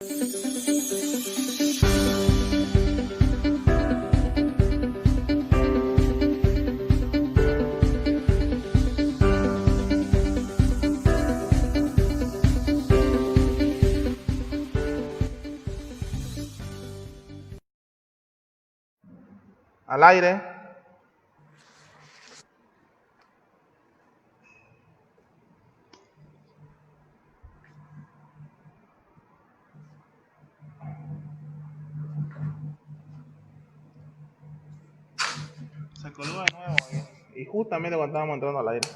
Al aire. Se colgó de nuevo y justamente cuando estábamos entrando al aire.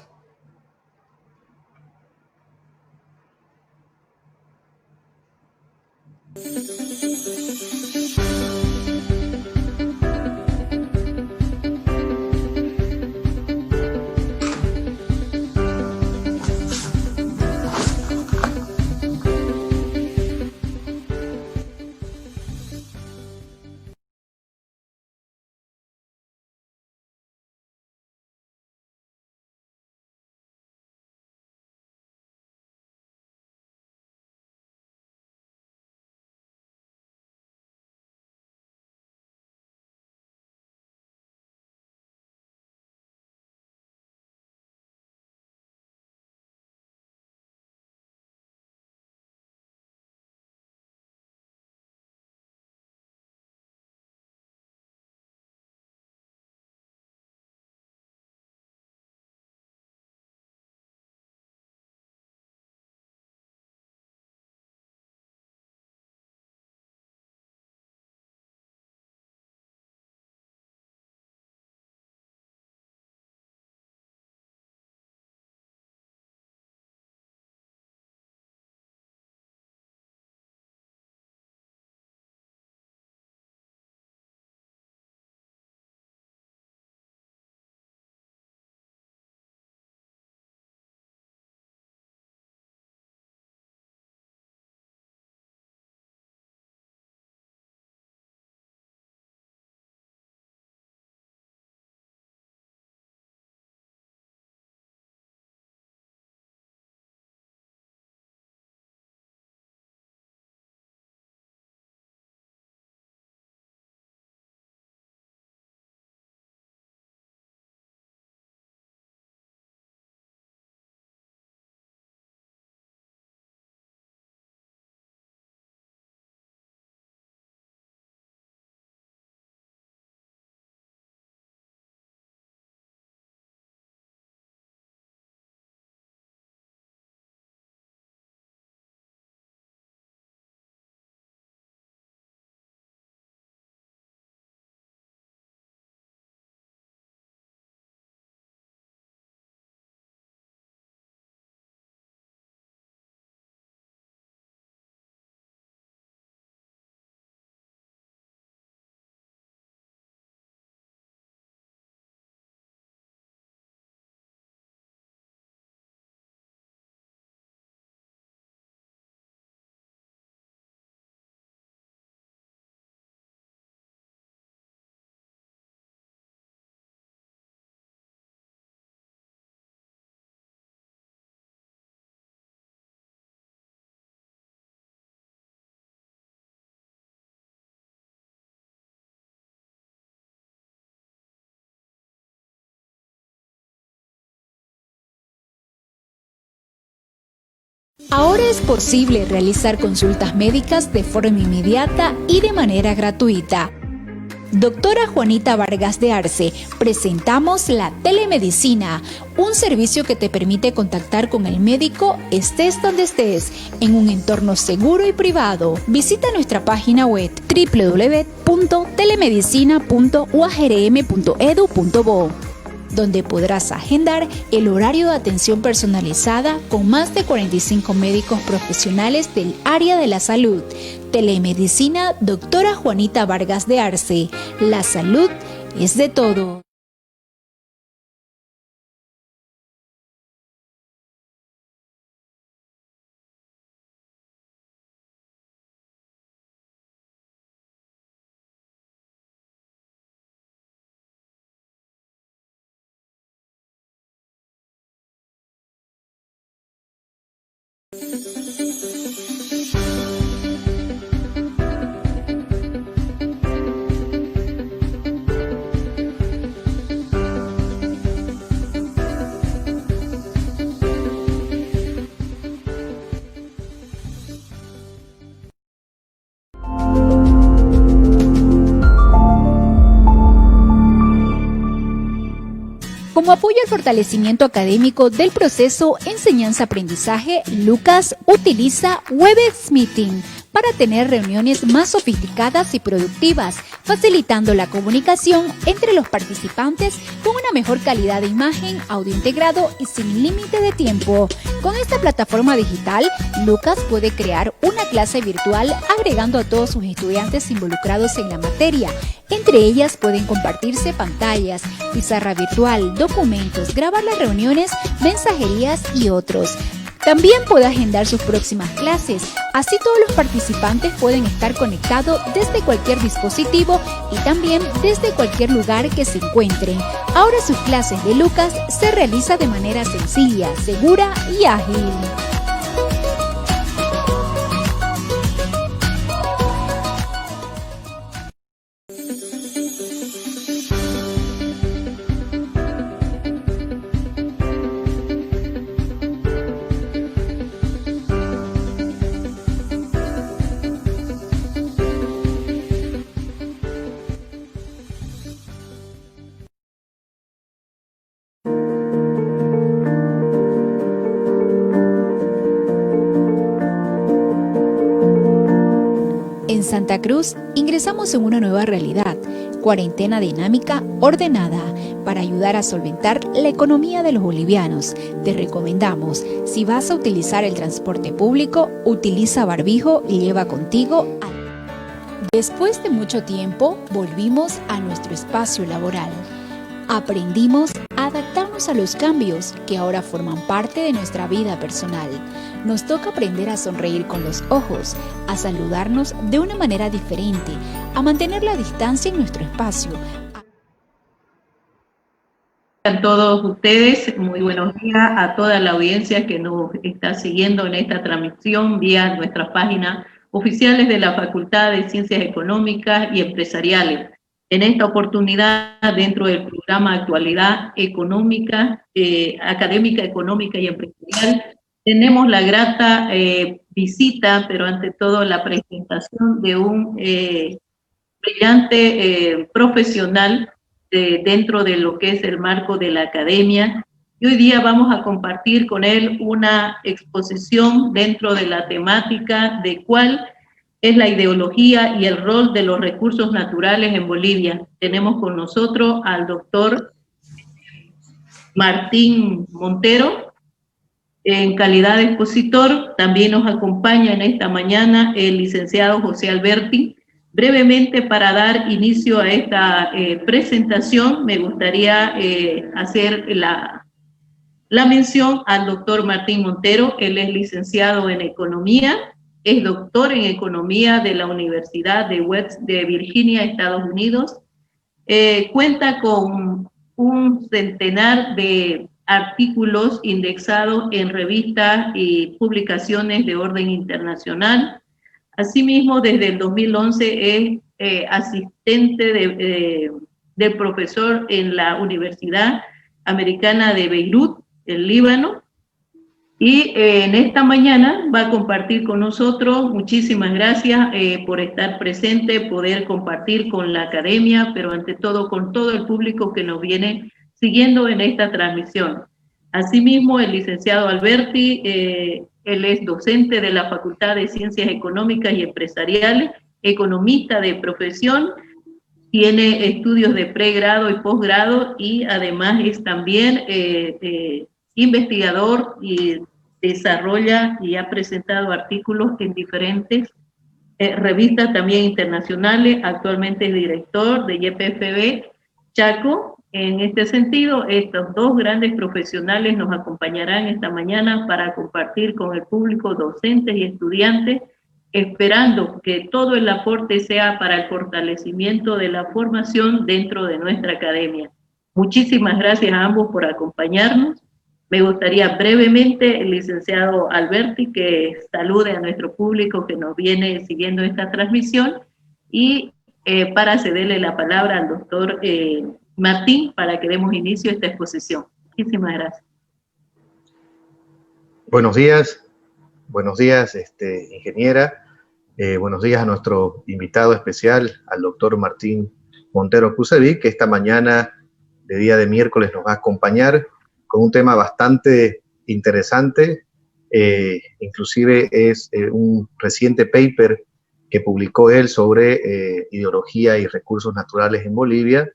Ahora es posible realizar consultas médicas de forma inmediata y de manera gratuita. Doctora Juanita Vargas de Arce, presentamos la telemedicina, un servicio que te permite contactar con el médico estés donde estés, en un entorno seguro y privado. Visita nuestra página web www.telemedicina.uajrm.edu.bo, donde podrás agendar el horario de atención personalizada con más de 45 médicos profesionales del área de la salud. Telemedicina Doctora Juanita Vargas de Arce. La salud es de todo. Como apoyo al fortalecimiento académico del proceso enseñanza-aprendizaje, Lucas utiliza Webex Meeting para tener reuniones más sofisticadas y productivas, facilitando la comunicación entre los participantes con una mejor calidad de imagen, audio integrado y sin límite de tiempo. Con esta plataforma digital, Lucas puede crear una clase virtual agregando a todos sus estudiantes involucrados en la materia. Entre ellas pueden compartirse pantallas, pizarra virtual, documentos, grabar las reuniones, mensajerías y otros. También puede agendar sus próximas clases, así todos los participantes pueden estar conectados desde cualquier dispositivo y también desde cualquier lugar que se encuentren. Ahora sus clases de Lucas se realizan de manera sencilla, segura y ágil. En Santa Cruz ingresamos en una nueva realidad, cuarentena dinámica ordenada, para ayudar a solventar la economía de los bolivianos. Te recomendamos, si vas a utilizar el transporte público, utiliza barbijo y lleva contigo. Después de mucho tiempo, volvimos a nuestro espacio laboral. Aprendimos a adaptarnos a los cambios que ahora forman parte de nuestra vida personal. Nos toca aprender a sonreír con los ojos, a saludarnos de una manera diferente, a mantener la distancia en nuestro espacio. A todos ustedes, muy buenos días a toda la audiencia que nos está siguiendo en esta transmisión vía nuestras páginas oficiales de la Facultad de Ciencias Económicas y Empresariales. En esta oportunidad, dentro del programa Actualidad Económica, Académica, Económica y Empresarial, tenemos la grata visita, pero ante todo la presentación de un brillante profesional dentro de lo que es el marco de la academia. Y hoy día vamos a compartir con él una exposición dentro de la temática de cuál es la ideología y el rol de los recursos naturales en Bolivia. Tenemos con nosotros al doctor Martín Montero, en calidad de expositor. También nos acompaña en esta mañana el licenciado José Alberti. Brevemente, para dar inicio a esta presentación, me gustaría hacer la mención al doctor Martín Montero. Él es licenciado en Economía, es doctor en Economía de la Universidad de West de Virginia, Estados Unidos. Cuenta con un centenar de artículos indexados en revistas y publicaciones de orden internacional. Asimismo, desde el 2011 es asistente del profesor en la Universidad Americana de Beirut, en Líbano. Y en esta mañana va a compartir con nosotros. Muchísimas gracias por estar presente, poder compartir con la academia, pero ante todo con todo el público que nos viene siguiendo en esta transmisión. Asimismo, el licenciado Alberti, él es docente de la Facultad de Ciencias Económicas y Empresariales, economista de profesión, tiene estudios de pregrado y posgrado y además es también investigador y desarrolla y ha presentado artículos en diferentes revistas también internacionales. Actualmente es director de YPFB Chaco. En este sentido, estos dos grandes profesionales nos acompañarán esta mañana para compartir con el público, docentes y estudiantes, esperando que todo el aporte sea para el fortalecimiento de la formación dentro de nuestra academia. Muchísimas gracias a ambos por acompañarnos. Me gustaría brevemente, el licenciado Alberti, que salude a nuestro público que nos viene siguiendo esta transmisión y para cederle la palabra al doctor Martín para que demos inicio a esta exposición. Muchísimas gracias. Buenos días, ingeniera. Buenos días a nuestro invitado especial, al doctor Martín Montero Kusevic, que esta mañana de día de miércoles nos va a acompañar con un tema bastante interesante. Inclusive es un reciente paper que publicó él sobre ideología y recursos naturales en Bolivia.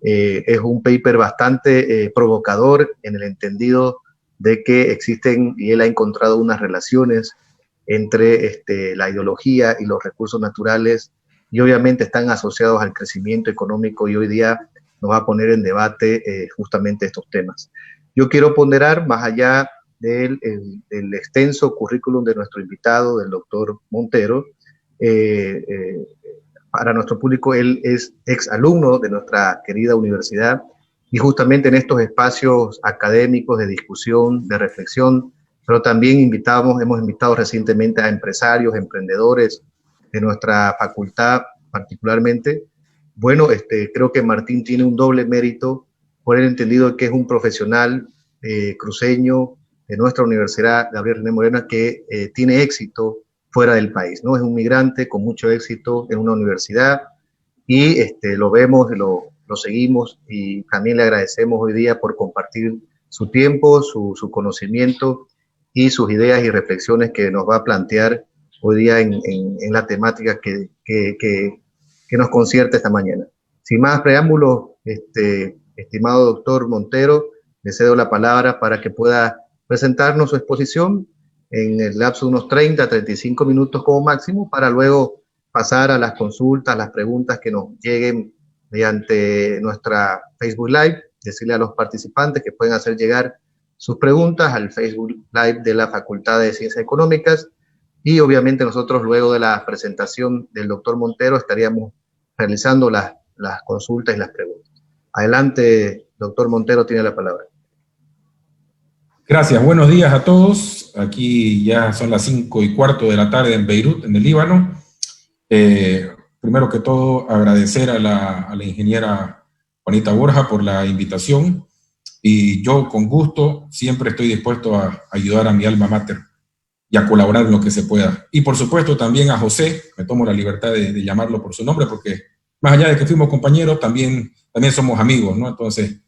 Es un paper bastante provocador en el entendido de que existen, y él ha encontrado unas relaciones entre la ideología y los recursos naturales, y obviamente están asociados al crecimiento económico, y hoy día nos va a poner en debate justamente estos temas. Yo quiero ponderar, más allá del extenso currículum de nuestro invitado, del doctor Montero, para nuestro público, él es exalumno de nuestra querida universidad, y justamente en estos espacios académicos de discusión, de reflexión, pero también hemos invitado recientemente a empresarios, emprendedores de nuestra facultad particularmente. Bueno, creo que Martín tiene un doble mérito por el entendido de que es un profesional cruceño de nuestra universidad, Gabriel René Moreno, que tiene éxito fuera del país, ¿no? Es un migrante con mucho éxito en una universidad, y lo vemos, lo seguimos, y también le agradecemos hoy día por compartir su tiempo, su conocimiento y sus ideas y reflexiones que nos va a plantear hoy día en la temática que nos concierte esta mañana. Sin más preámbulos, estimado doctor Montero, le cedo la palabra para que pueda presentarnos su exposición en el lapso de unos 30 a 35 minutos como máximo, para luego pasar a las consultas, las preguntas que nos lleguen mediante nuestra Facebook Live. Decirle a los participantes que pueden hacer llegar sus preguntas al Facebook Live de la Facultad de Ciencias Económicas, y obviamente nosotros, luego de la presentación del doctor Montero, estaríamos realizando las consultas y las preguntas. Adelante, doctor Montero, tiene la palabra. Gracias, buenos días a todos. Aquí ya son las 5:15 de la tarde en Beirut, en el Líbano. Primero que todo, agradecer a la ingeniera Juanita Borja por la invitación, y yo con gusto siempre estoy dispuesto a ayudar a mi alma mater y a colaborar en lo que se pueda. Y por supuesto también a José, me tomo la libertad de llamarlo por su nombre, porque más allá de que fuimos compañeros, también somos amigos, ¿no? Entonces,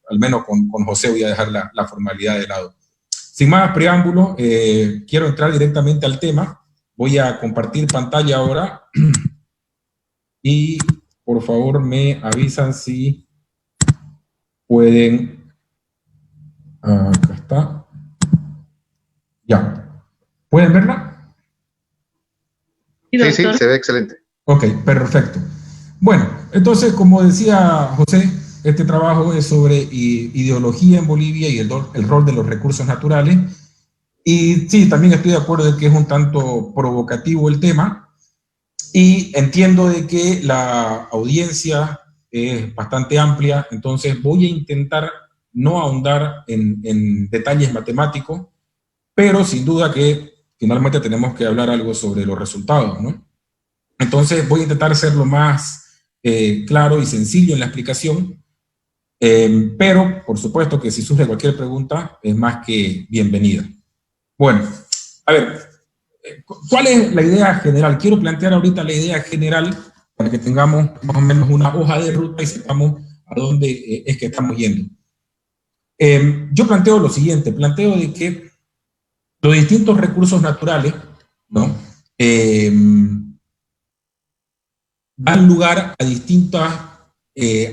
al menos con José voy a dejar la formalidad de lado. Sin más preámbulos, quiero entrar directamente al tema. Voy a compartir pantalla ahora, y por favor me avisan si pueden. Acá está. Ya. ¿Pueden verla? Sí, sí, se ve excelente. Ok, perfecto. Bueno, entonces, como decía José, este trabajo es sobre ideología en Bolivia y el rol de los recursos naturales. Y sí, también estoy de acuerdo de que es un tanto provocativo el tema, y entiendo de que la audiencia es bastante amplia, entonces voy a intentar no ahondar en detalles matemáticos, pero sin duda que finalmente tenemos que hablar algo sobre los resultados, ¿no? Entonces voy a intentar ser lo más claro y sencillo en la explicación, pero por supuesto que si surge cualquier pregunta es más que bienvenida. Bueno, a ver, ¿cuál es la idea general? Quiero plantear ahorita la idea general para que tengamos más o menos una hoja de ruta y sepamos a dónde es que estamos yendo. Yo planteo lo siguiente, planteo de que los distintos recursos naturales, ¿no? Dan lugar a distintas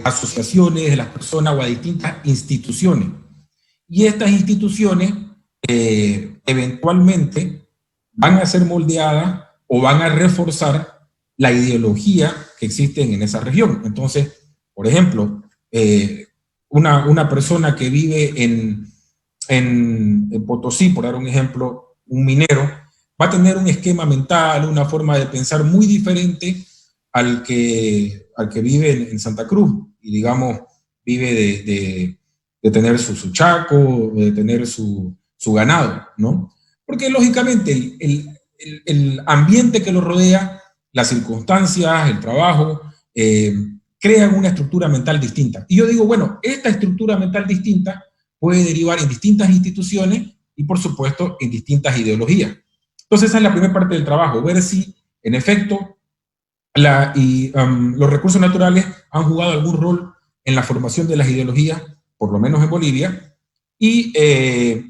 asociaciones de las personas o a distintas instituciones. Y estas instituciones eventualmente van a ser moldeadas o van a reforzar la ideología que existe en esa región. Entonces, por ejemplo, una persona que vive en Potosí, por dar un ejemplo, un minero, va a tener un esquema mental, una forma de pensar muy diferente al que vive en Santa Cruz, y digamos, vive de tener su chaco, de tener su ganado, ¿no? Porque lógicamente el ambiente que lo rodea, las circunstancias, el trabajo, crean una estructura mental distinta. Y yo digo, bueno, esta estructura mental distinta puede derivar en distintas instituciones y, por supuesto, en distintas ideologías. Entonces, esa es la primera parte del trabajo, ver si, en efecto, los recursos naturales han jugado algún rol en la formación de las ideologías, por lo menos en Bolivia, y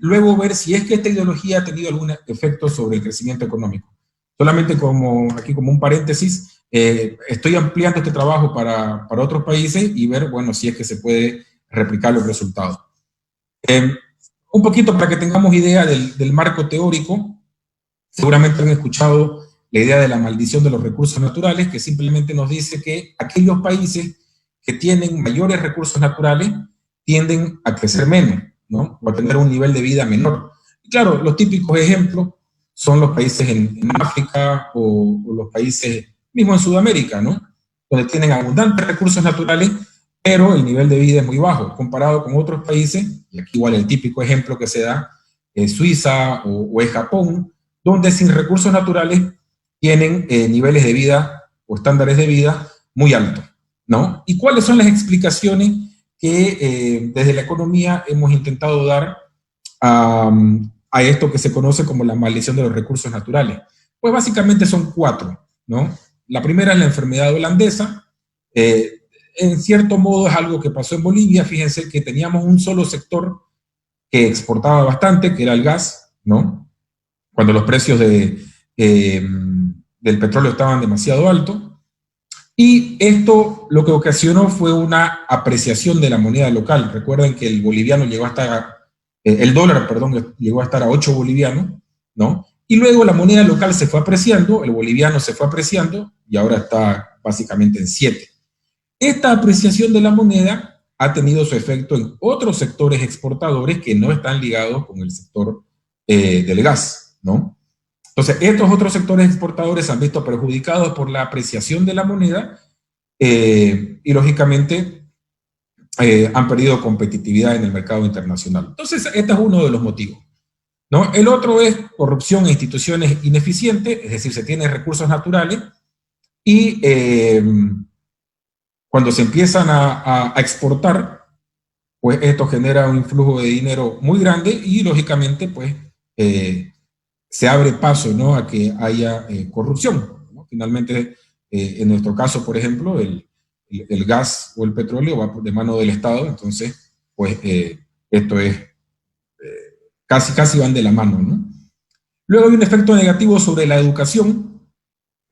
luego ver si es que esta ideología ha tenido algún efecto sobre el crecimiento económico. Solamente aquí como un paréntesis, estoy ampliando este trabajo para otros países y ver, bueno, si es que se puede replicar los resultados. Un poquito para que tengamos idea del marco teórico, seguramente han escuchado la idea de la maldición de los recursos naturales, que simplemente nos dice que aquellos países que tienen mayores recursos naturales tienden a crecer menos, ¿no? O a tener un nivel de vida menor. Y claro, los típicos ejemplos son los países en África o los países mismo en Sudamérica, ¿no? Donde tienen abundantes recursos naturales, pero el nivel de vida es muy bajo, comparado con otros países, y aquí igual el típico ejemplo que se da es Suiza o es Japón, donde sin recursos naturales tienen niveles de vida o estándares de vida muy altos, ¿no? ¿Y cuáles son las explicaciones que desde la economía hemos intentado dar a esto que se conoce como la maldición de los recursos naturales? Pues básicamente son 4, ¿no? La primera es la enfermedad holandesa. En cierto modo es algo que pasó en Bolivia. Fíjense que teníamos un solo sector que exportaba bastante, que era el gas, ¿no? Cuando los precios del petróleo estaban demasiado altos. Y esto lo que ocasionó fue una apreciación de la moneda local. Recuerden que el boliviano llegó a estar, el dólar, perdón, llegó a estar a 8 bolivianos, ¿no? Y luego la moneda local se fue apreciando, el boliviano se fue apreciando y ahora está básicamente en 7. Esta apreciación de la moneda ha tenido su efecto en otros sectores exportadores que no están ligados con el sector del gas, ¿no? Entonces, estos otros sectores exportadores se han visto perjudicados por la apreciación de la moneda y, lógicamente, han perdido competitividad en el mercado internacional. Entonces, este es uno de los motivos, ¿no? El otro es corrupción e instituciones ineficientes, es decir, se tienen recursos naturales y cuando se empiezan a exportar, pues esto genera un influjo de dinero muy grande y, lógicamente, pues se abre paso, ¿no?, a que haya corrupción, ¿no? Finalmente, en nuestro caso, por ejemplo, el gas o el petróleo va de mano del Estado, entonces, pues esto es, casi van de la mano, ¿no? Luego hay un efecto negativo sobre la educación.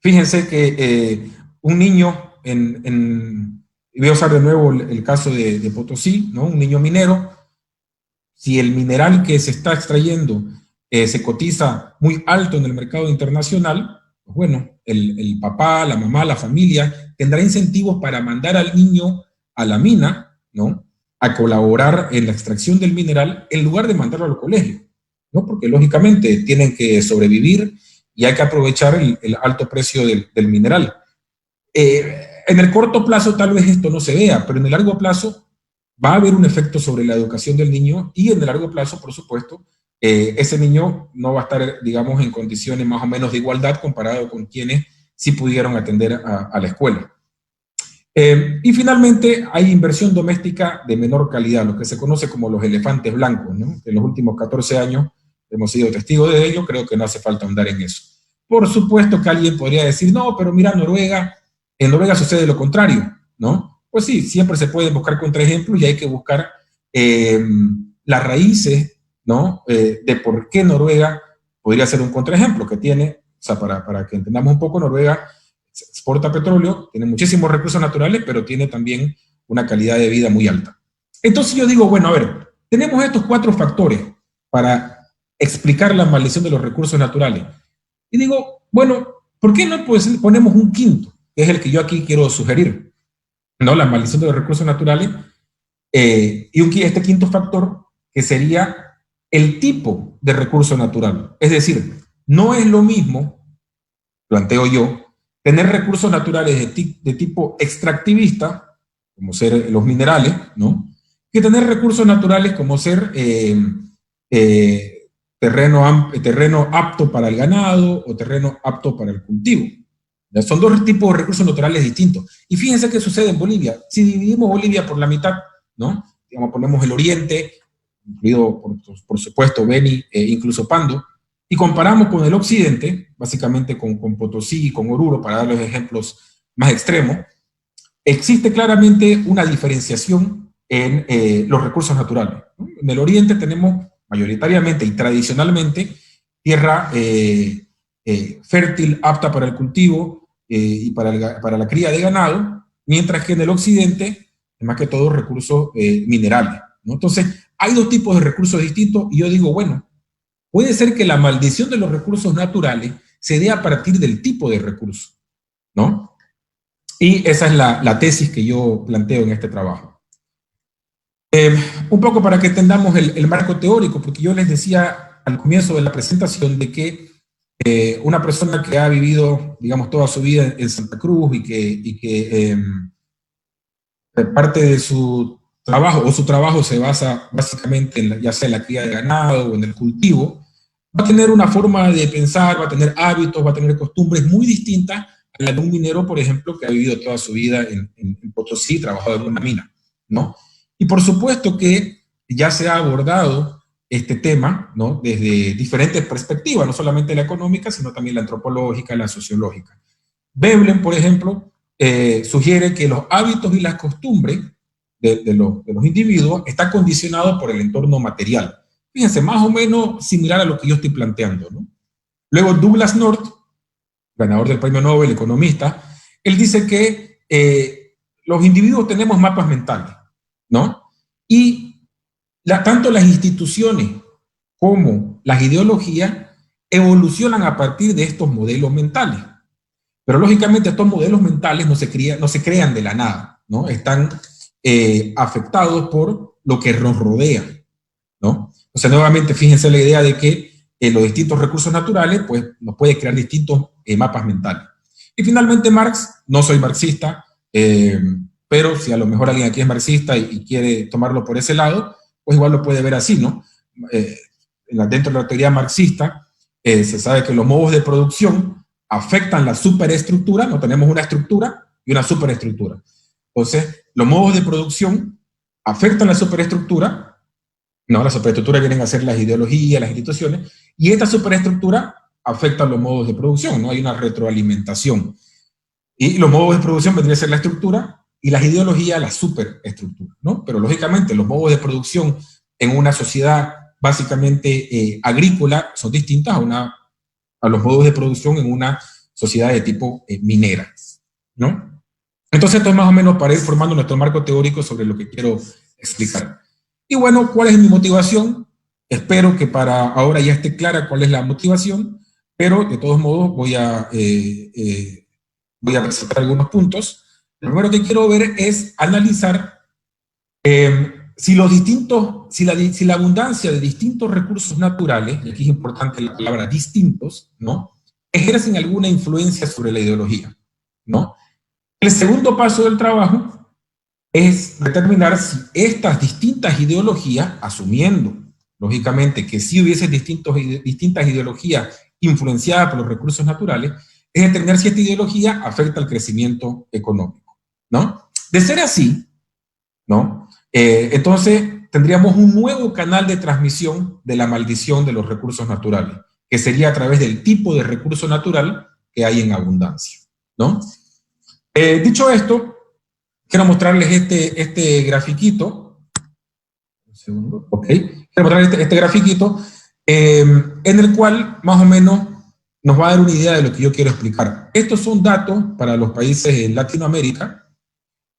Fíjense que un niño voy a usar de nuevo el caso de Potosí, ¿no? Un niño minero, si el mineral que se está extrayendo se cotiza muy alto en el mercado internacional, pues bueno, el papá, la mamá, la familia tendrá incentivos para mandar al niño a la mina, ¿no?, a colaborar en la extracción del mineral en lugar de mandarlo al colegio, ¿no? Porque lógicamente tienen que sobrevivir y hay que aprovechar el alto precio del mineral. En el corto plazo tal vez esto no se vea, pero en el largo plazo va a haber un efecto sobre la educación del niño y en el largo plazo, por supuesto, ese niño no va a estar, digamos, en condiciones más o menos de igualdad comparado con quienes sí pudieron atender a la escuela. Y finalmente hay inversión doméstica de menor calidad, lo que se conoce como los elefantes blancos, ¿no? En los últimos 14 años hemos sido testigos de ello, creo que no hace falta ahondar en eso. Por supuesto que alguien podría decir, no, pero mira, en Noruega sucede lo contrario, ¿no? Pues sí, siempre se pueden buscar contraejemplos y hay que buscar las raíces, ¿no?, de por qué Noruega podría ser un contraejemplo que tiene, o sea, para que entendamos un poco, Noruega exporta petróleo, tiene muchísimos recursos naturales, pero tiene también una calidad de vida muy alta. Entonces yo digo, bueno, a ver, tenemos estos 4 factores para explicar la maldición de los recursos naturales. Y digo, bueno, ¿por qué no ponemos un quinto, que es el que yo aquí quiero sugerir, ¿no?, la maldición de los recursos naturales, y este quinto factor, que sería el tipo de recurso natural. Es decir, no es lo mismo, planteo yo, tener recursos naturales de tipo extractivista, como ser los minerales, ¿no?, que tener recursos naturales como ser terreno apto para el ganado o terreno apto para el cultivo. Son 2 tipos de recursos naturales distintos. Y fíjense qué sucede en Bolivia. Si dividimos Bolivia por la mitad, ¿no?, digamos, ponemos el oriente, incluido por supuesto Beni e incluso Pando, y comparamos con el occidente, básicamente con Potosí y con Oruro, para dar los ejemplos más extremos, existe claramente una diferenciación en los recursos naturales, ¿no? En el oriente tenemos mayoritariamente y tradicionalmente tierra fértil, apta para el cultivo y para la cría de ganado, mientras que en el occidente, más que todo, recursos minerales, ¿no? Entonces, hay dos tipos de recursos distintos y yo digo, bueno, puede ser que la maldición de los recursos naturales se dé a partir del tipo de recurso, ¿no? Y esa es la tesis que yo planteo en este trabajo. Un poco para que entendamos el marco teórico, porque yo les decía al comienzo de la presentación de que una persona que ha vivido, digamos, toda su vida en Santa Cruz y que parte de su trabajo o su trabajo se basa básicamente en ya sea en la cría de ganado o en el cultivo, va a tener una forma de pensar, va a tener hábitos, va a tener costumbres muy distintas a la de un minero, por ejemplo, que ha vivido toda su vida en Potosí, trabajado en una mina, ¿no? Y por supuesto que ya se ha abordado este tema, ¿no? Desde diferentes perspectivas, no solamente la económica, sino también la antropológica, la sociológica. Veblen, por ejemplo, sugiere que los hábitos y las costumbres de los individuos están condicionados por el entorno material. Fíjense, más o menos similar a lo que yo estoy planteando, ¿no? Luego Douglas North, ganador del premio Nobel, economista, él dice que los individuos tenemos mapas mentales, ¿no? Y tanto las instituciones como las ideologías evolucionan a partir de estos modelos mentales. Pero lógicamente estos modelos mentales no se crean de la nada, ¿no? Están afectados por lo que nos rodea, ¿no? O sea, nuevamente, fíjense la idea de que los distintos recursos naturales, pues, nos puede crear distintos mapas mentales. Y finalmente Marx, no soy marxista, pero si a lo mejor alguien aquí es marxista y quiere tomarlo por ese lado, pues igual lo puede ver así, ¿no? Dentro de la teoría marxista, se sabe que los modos de producción afectan la superestructura, no tenemos una estructura y una superestructura. Entonces, los modos de producción afectan la superestructura, no, la superestructura vienen a ser las ideologías, las instituciones, y esta superestructura afecta los modos de producción, ¿no? Hay una retroalimentación. Y los modos de producción vendrían a ser la estructura y las ideologías la superestructura, ¿no? Pero lógicamente los modos de producción en una sociedad básicamente agrícola son distintas a los modos de producción en una sociedad de tipo minera, ¿no? Entonces esto es más o menos para ir formando nuestro marco teórico sobre lo que quiero explicar. Y bueno, ¿cuál es mi motivación? Espero que para ahora ya esté clara cuál es la motivación, pero de todos modos voy a presentar algunos puntos. Lo primero que quiero ver es analizar si la abundancia de distintos recursos naturales, y aquí es importante la palabra distintos, ¿no?, ejercen alguna influencia sobre la ideología, ¿no? El segundo paso del trabajo es determinar si estas distintas ideologías, asumiendo, lógicamente, que sí hubiese distintas ideologías influenciadas por los recursos naturales, es determinar si esta ideología afecta al crecimiento económico, ¿no? De ser así, ¿no?, entonces tendríamos un nuevo canal de transmisión de la maldición de los recursos naturales, que sería a través del tipo de recurso natural que hay en abundancia, ¿no? Dicho esto, quiero mostrarles este grafiquito. Un segundo, ok. Quiero mostrarles este grafiquito en el cual más o menos nos va a dar una idea de lo que yo quiero explicar. Estos son datos para los países en Latinoamérica,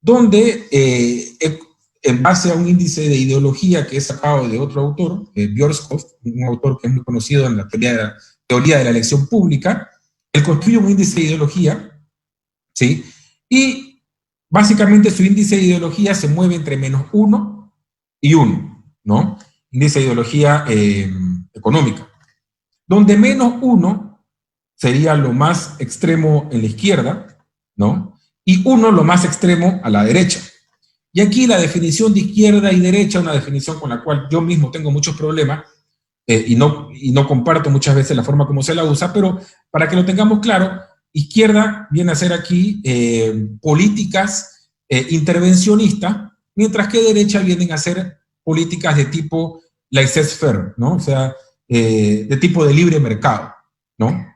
donde en base a un índice de ideología que he sacado de otro autor, Bjørskov, un autor que es muy conocido en la teoría de la elección pública, él construye un índice de ideología, ¿sí? Y básicamente su índice de ideología se mueve entre -1 y 1, ¿no? Índice de ideología económica, donde -1 sería lo más extremo en la izquierda, ¿no? Y 1 lo más extremo a la derecha. Y aquí la definición de izquierda y derecha, una definición con la cual yo mismo tengo muchos problemas y no comparto muchas veces la forma como se la usa, pero para que lo tengamos claro, izquierda viene a ser aquí políticas intervencionistas, mientras que derecha vienen a ser políticas de tipo laissez-faire, ¿no? O sea, de tipo de libre mercado, ¿no?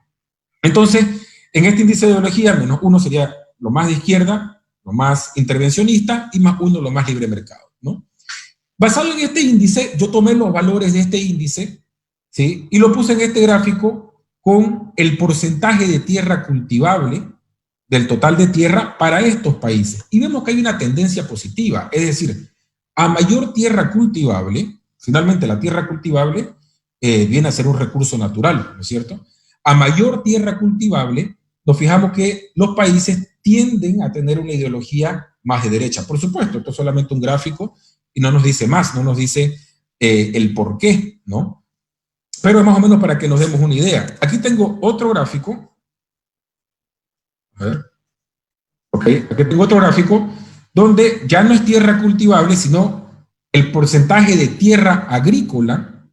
Entonces, en este índice de ideología, -1 sería lo más de izquierda, lo más intervencionista, y más 1 lo más libre mercado, ¿no? Basado en este índice, yo tomé los valores de este índice, ¿sí? Y lo puse en este gráfico con el porcentaje de tierra cultivable del total de tierra para estos países. Y vemos que hay una tendencia positiva, es decir, a mayor tierra cultivable, finalmente la tierra cultivable viene a ser un recurso natural, ¿no es cierto? A mayor tierra cultivable, nos fijamos que los países tienden a tener una ideología más de derecha. Por supuesto, esto es solamente un gráfico y no nos dice más, no nos dice el por qué, ¿no? Pero es más o menos para que nos demos una idea. Aquí tengo otro gráfico. A ver. Ok, aquí tengo otro gráfico donde ya no es tierra cultivable, sino el porcentaje de tierra agrícola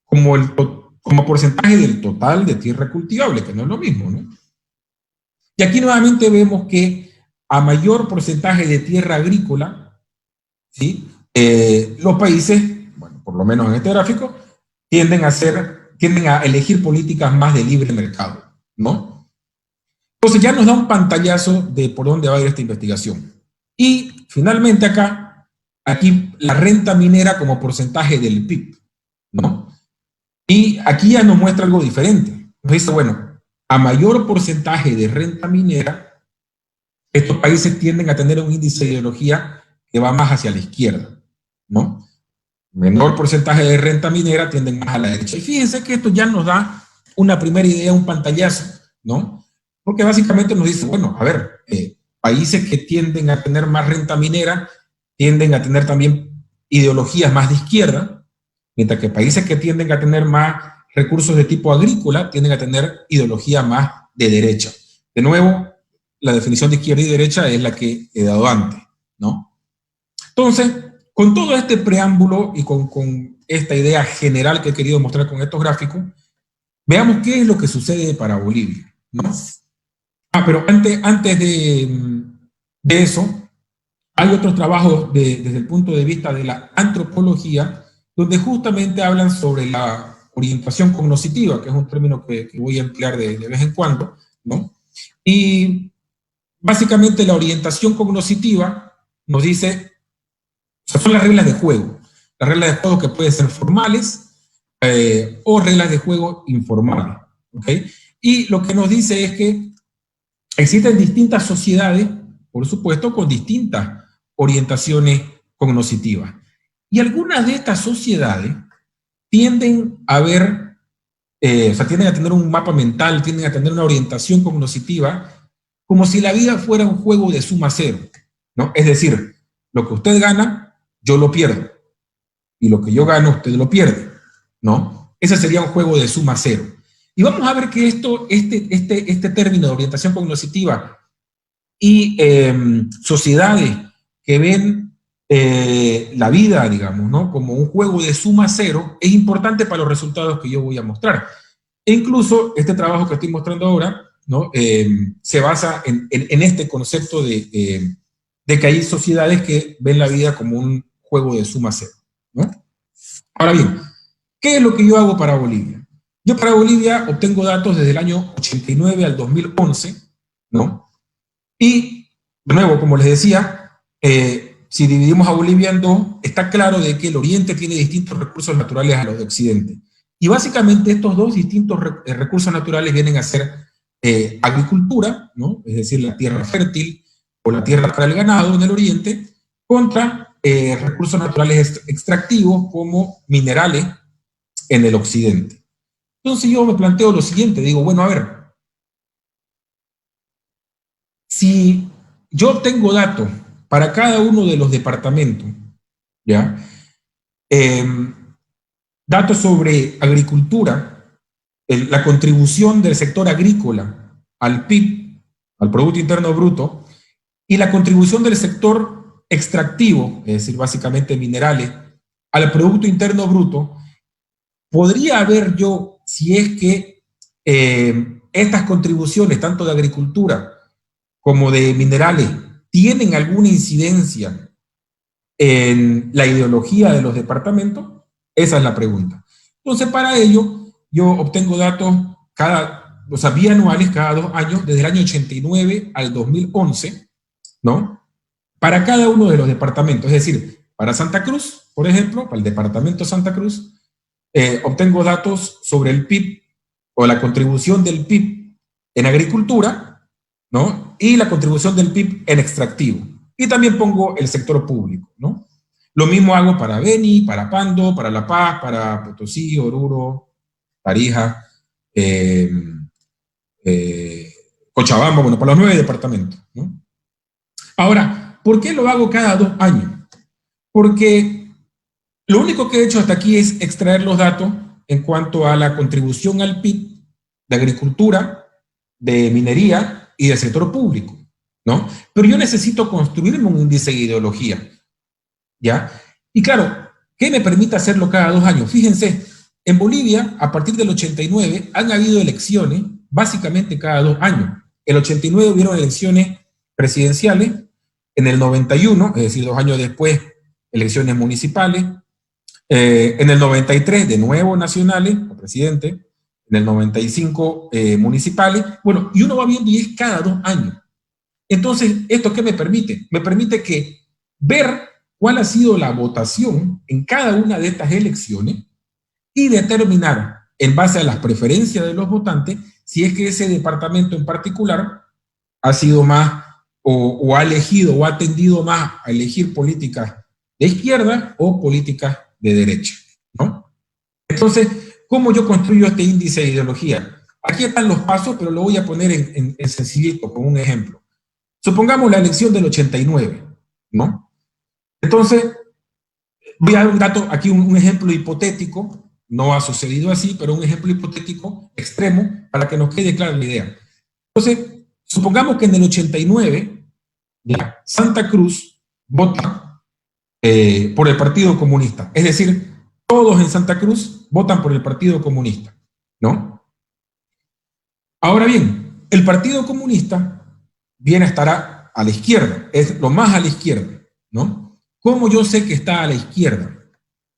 como porcentaje del total de tierra cultivable, que no es lo mismo, ¿no? Y aquí nuevamente vemos que a mayor porcentaje de tierra agrícola, ¿sí? Los países, bueno, por lo menos en este gráfico, tienden a elegir políticas más de libre mercado, ¿no? Entonces ya nos da un pantallazo de por dónde va a ir esta investigación. Y finalmente aquí la renta minera como porcentaje del PIB, ¿no? Y aquí ya nos muestra algo diferente. Nos dice, bueno, a mayor porcentaje de renta minera, estos países tienden a tener un índice de ideología que va más hacia la izquierda, ¿no? Menor porcentaje de renta minera tienden más a la derecha. Y fíjense que esto ya nos da una primera idea, un pantallazo, ¿no? Porque básicamente nos dice, bueno, a ver, países que tienden a tener más renta minera tienden a tener también ideologías más de izquierda, mientras que países que tienden a tener más recursos de tipo agrícola tienden a tener ideología más de derecha. De nuevo, la definición de izquierda y derecha es la que he dado antes, ¿no? Entonces, con todo este preámbulo y con esta idea general que he querido mostrar con estos gráficos, veamos qué es lo que sucede para Bolivia, ¿no? Pero antes de eso, hay otros trabajos desde el punto de vista de la antropología, donde justamente hablan sobre la orientación cognoscitiva, que es un término que voy a emplear de vez en cuando, ¿no? Y básicamente la orientación cognoscitiva nos dice, o sea, son las reglas de juego que pueden ser formales o reglas de juego informales, ¿ok? Y lo que nos dice es que existen distintas sociedades, por supuesto, con distintas orientaciones cognoscitivas. Y algunas de estas sociedades tienden a ver, tienden a tener un mapa mental, tienden a tener una orientación cognoscitiva, como si la vida fuera un juego de suma cero, ¿no? Es decir, lo que usted gana, yo lo pierdo. Y lo que yo gano, usted lo pierde, ¿no? Ese sería un juego de suma cero. Y vamos a ver que este término de orientación cognoscitiva y sociedades que ven la vida, digamos, ¿no? Como un juego de suma cero, es importante para los resultados que yo voy a mostrar. E incluso este trabajo que estoy mostrando ahora, ¿no? Se basa en este concepto de que hay sociedades que ven la vida como un juego de suma cero, ¿no? Ahora bien, ¿qué es lo que yo hago para Bolivia? Yo para Bolivia obtengo datos desde el año 89 al 2011, ¿no? Y, de nuevo, como les decía, si dividimos a Bolivia en dos, está claro de que el Oriente tiene distintos recursos naturales a los de Occidente. Y básicamente estos dos distintos recursos naturales vienen a ser agricultura, ¿no? Es decir, la tierra fértil o la tierra para el ganado en el Oriente, contra recursos naturales extractivos como minerales en el Occidente. Entonces yo me planteo lo siguiente, digo, bueno, a ver, si yo obtengo datos para cada uno de los departamentos, ¿ya? Datos sobre agricultura, la contribución del sector agrícola al PIB, al Producto Interno Bruto, y la contribución del sector extractivo, es decir, básicamente minerales, al Producto Interno Bruto, podría haber yo, si es que estas contribuciones, tanto de agricultura como de minerales, tienen alguna incidencia en la ideología de los departamentos, esa es la pregunta. Entonces, para ello, yo obtengo datos bianuales cada 2 años, desde el año 89 al 2011, ¿no? para cada uno de los departamentos. Es decir, para Santa Cruz, por ejemplo, para el departamento Santa Cruz, obtengo datos sobre el PIB o la contribución del PIB en agricultura, ¿no? Y la contribución del PIB en extractivo. Y también pongo el sector público, ¿no? Lo mismo hago para Beni, para Pando, para La Paz, para Potosí, Oruro, Tarija, Cochabamba, bueno, para los 9 departamentos, ¿no? Ahora, ¿por qué lo hago cada 2 años? Porque lo único que he hecho hasta aquí es extraer los datos en cuanto a la contribución al PIB de agricultura, de minería y del sector público, ¿no? Pero yo necesito construirme un índice de ideología, ¿ya? Y claro, ¿qué me permite hacerlo cada 2 años? Fíjense, en Bolivia, a partir del 89, han habido elecciones básicamente cada 2 años. En el 89 hubieron elecciones presidenciales, en el 91, es decir, 2 años después, elecciones municipales, en el 93 de nuevo nacionales, o presidente, en el 95 municipales, bueno, y uno va viendo y es cada 2 años. Entonces, ¿esto qué me permite? Me permite que ver cuál ha sido la votación en cada una de estas elecciones y determinar, en base a las preferencias de los votantes, si es que ese departamento en particular ha sido más o ha elegido o ha tendido más a elegir políticas de izquierda o políticas de derecha, ¿no? Entonces, ¿cómo yo construyo este índice de ideología? Aquí están los pasos, pero lo voy a poner en sencillito, con un ejemplo. Supongamos la elección del 89, ¿no? Entonces, voy a dar un dato, aquí un ejemplo hipotético, no ha sucedido así, pero un ejemplo hipotético extremo para que nos quede clara la idea. Entonces, supongamos que en el 89, ya, Santa Cruz vota por el Partido Comunista. Es decir, todos en Santa Cruz votan por el Partido Comunista, ¿no? Ahora bien, el Partido Comunista viene a estar a la izquierda, es lo más a la izquierda, ¿no? ¿Cómo yo sé que está a la izquierda?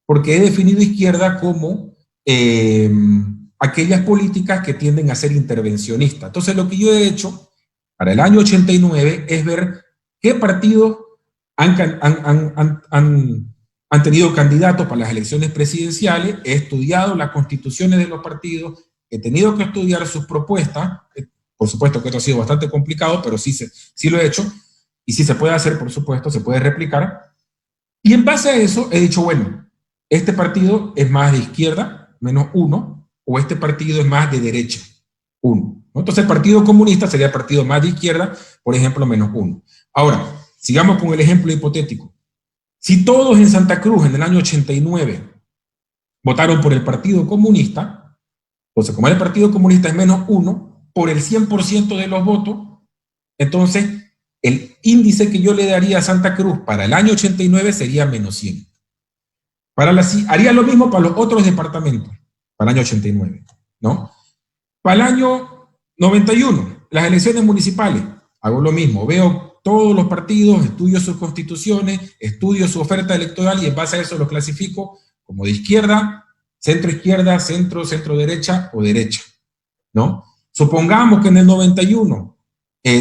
Porque he definido izquierda como aquellas políticas que tienden a ser intervencionistas. Entonces, lo que yo he hecho para el año 89 es ver qué partidos han tenido candidatos para las elecciones presidenciales. He estudiado las constituciones de los partidos, he tenido que estudiar sus propuestas. Por supuesto que esto ha sido bastante complicado, pero sí lo he hecho, y sí se puede hacer, por supuesto, se puede replicar. Y en base a eso he dicho, bueno, este partido es más de izquierda, -1, o este partido es más de derecha, 1. Entonces el Partido Comunista sería el partido más de izquierda, por ejemplo, -1. Ahora, sigamos con el ejemplo hipotético. Si todos en Santa Cruz en el año 89 votaron por el Partido Comunista, entonces como el Partido Comunista es -1, por el 100% de los votos, entonces el índice que yo le daría a Santa Cruz para el año 89 sería -100. Haría lo mismo para los otros departamentos, para el año 89, ¿no? Para el año 91, las elecciones municipales, hago lo mismo, veo todos los partidos, estudio sus constituciones, estudio su oferta electoral y en base a eso los clasifico como de izquierda, centro, centro-derecha o derecha, ¿no? Supongamos que en el 91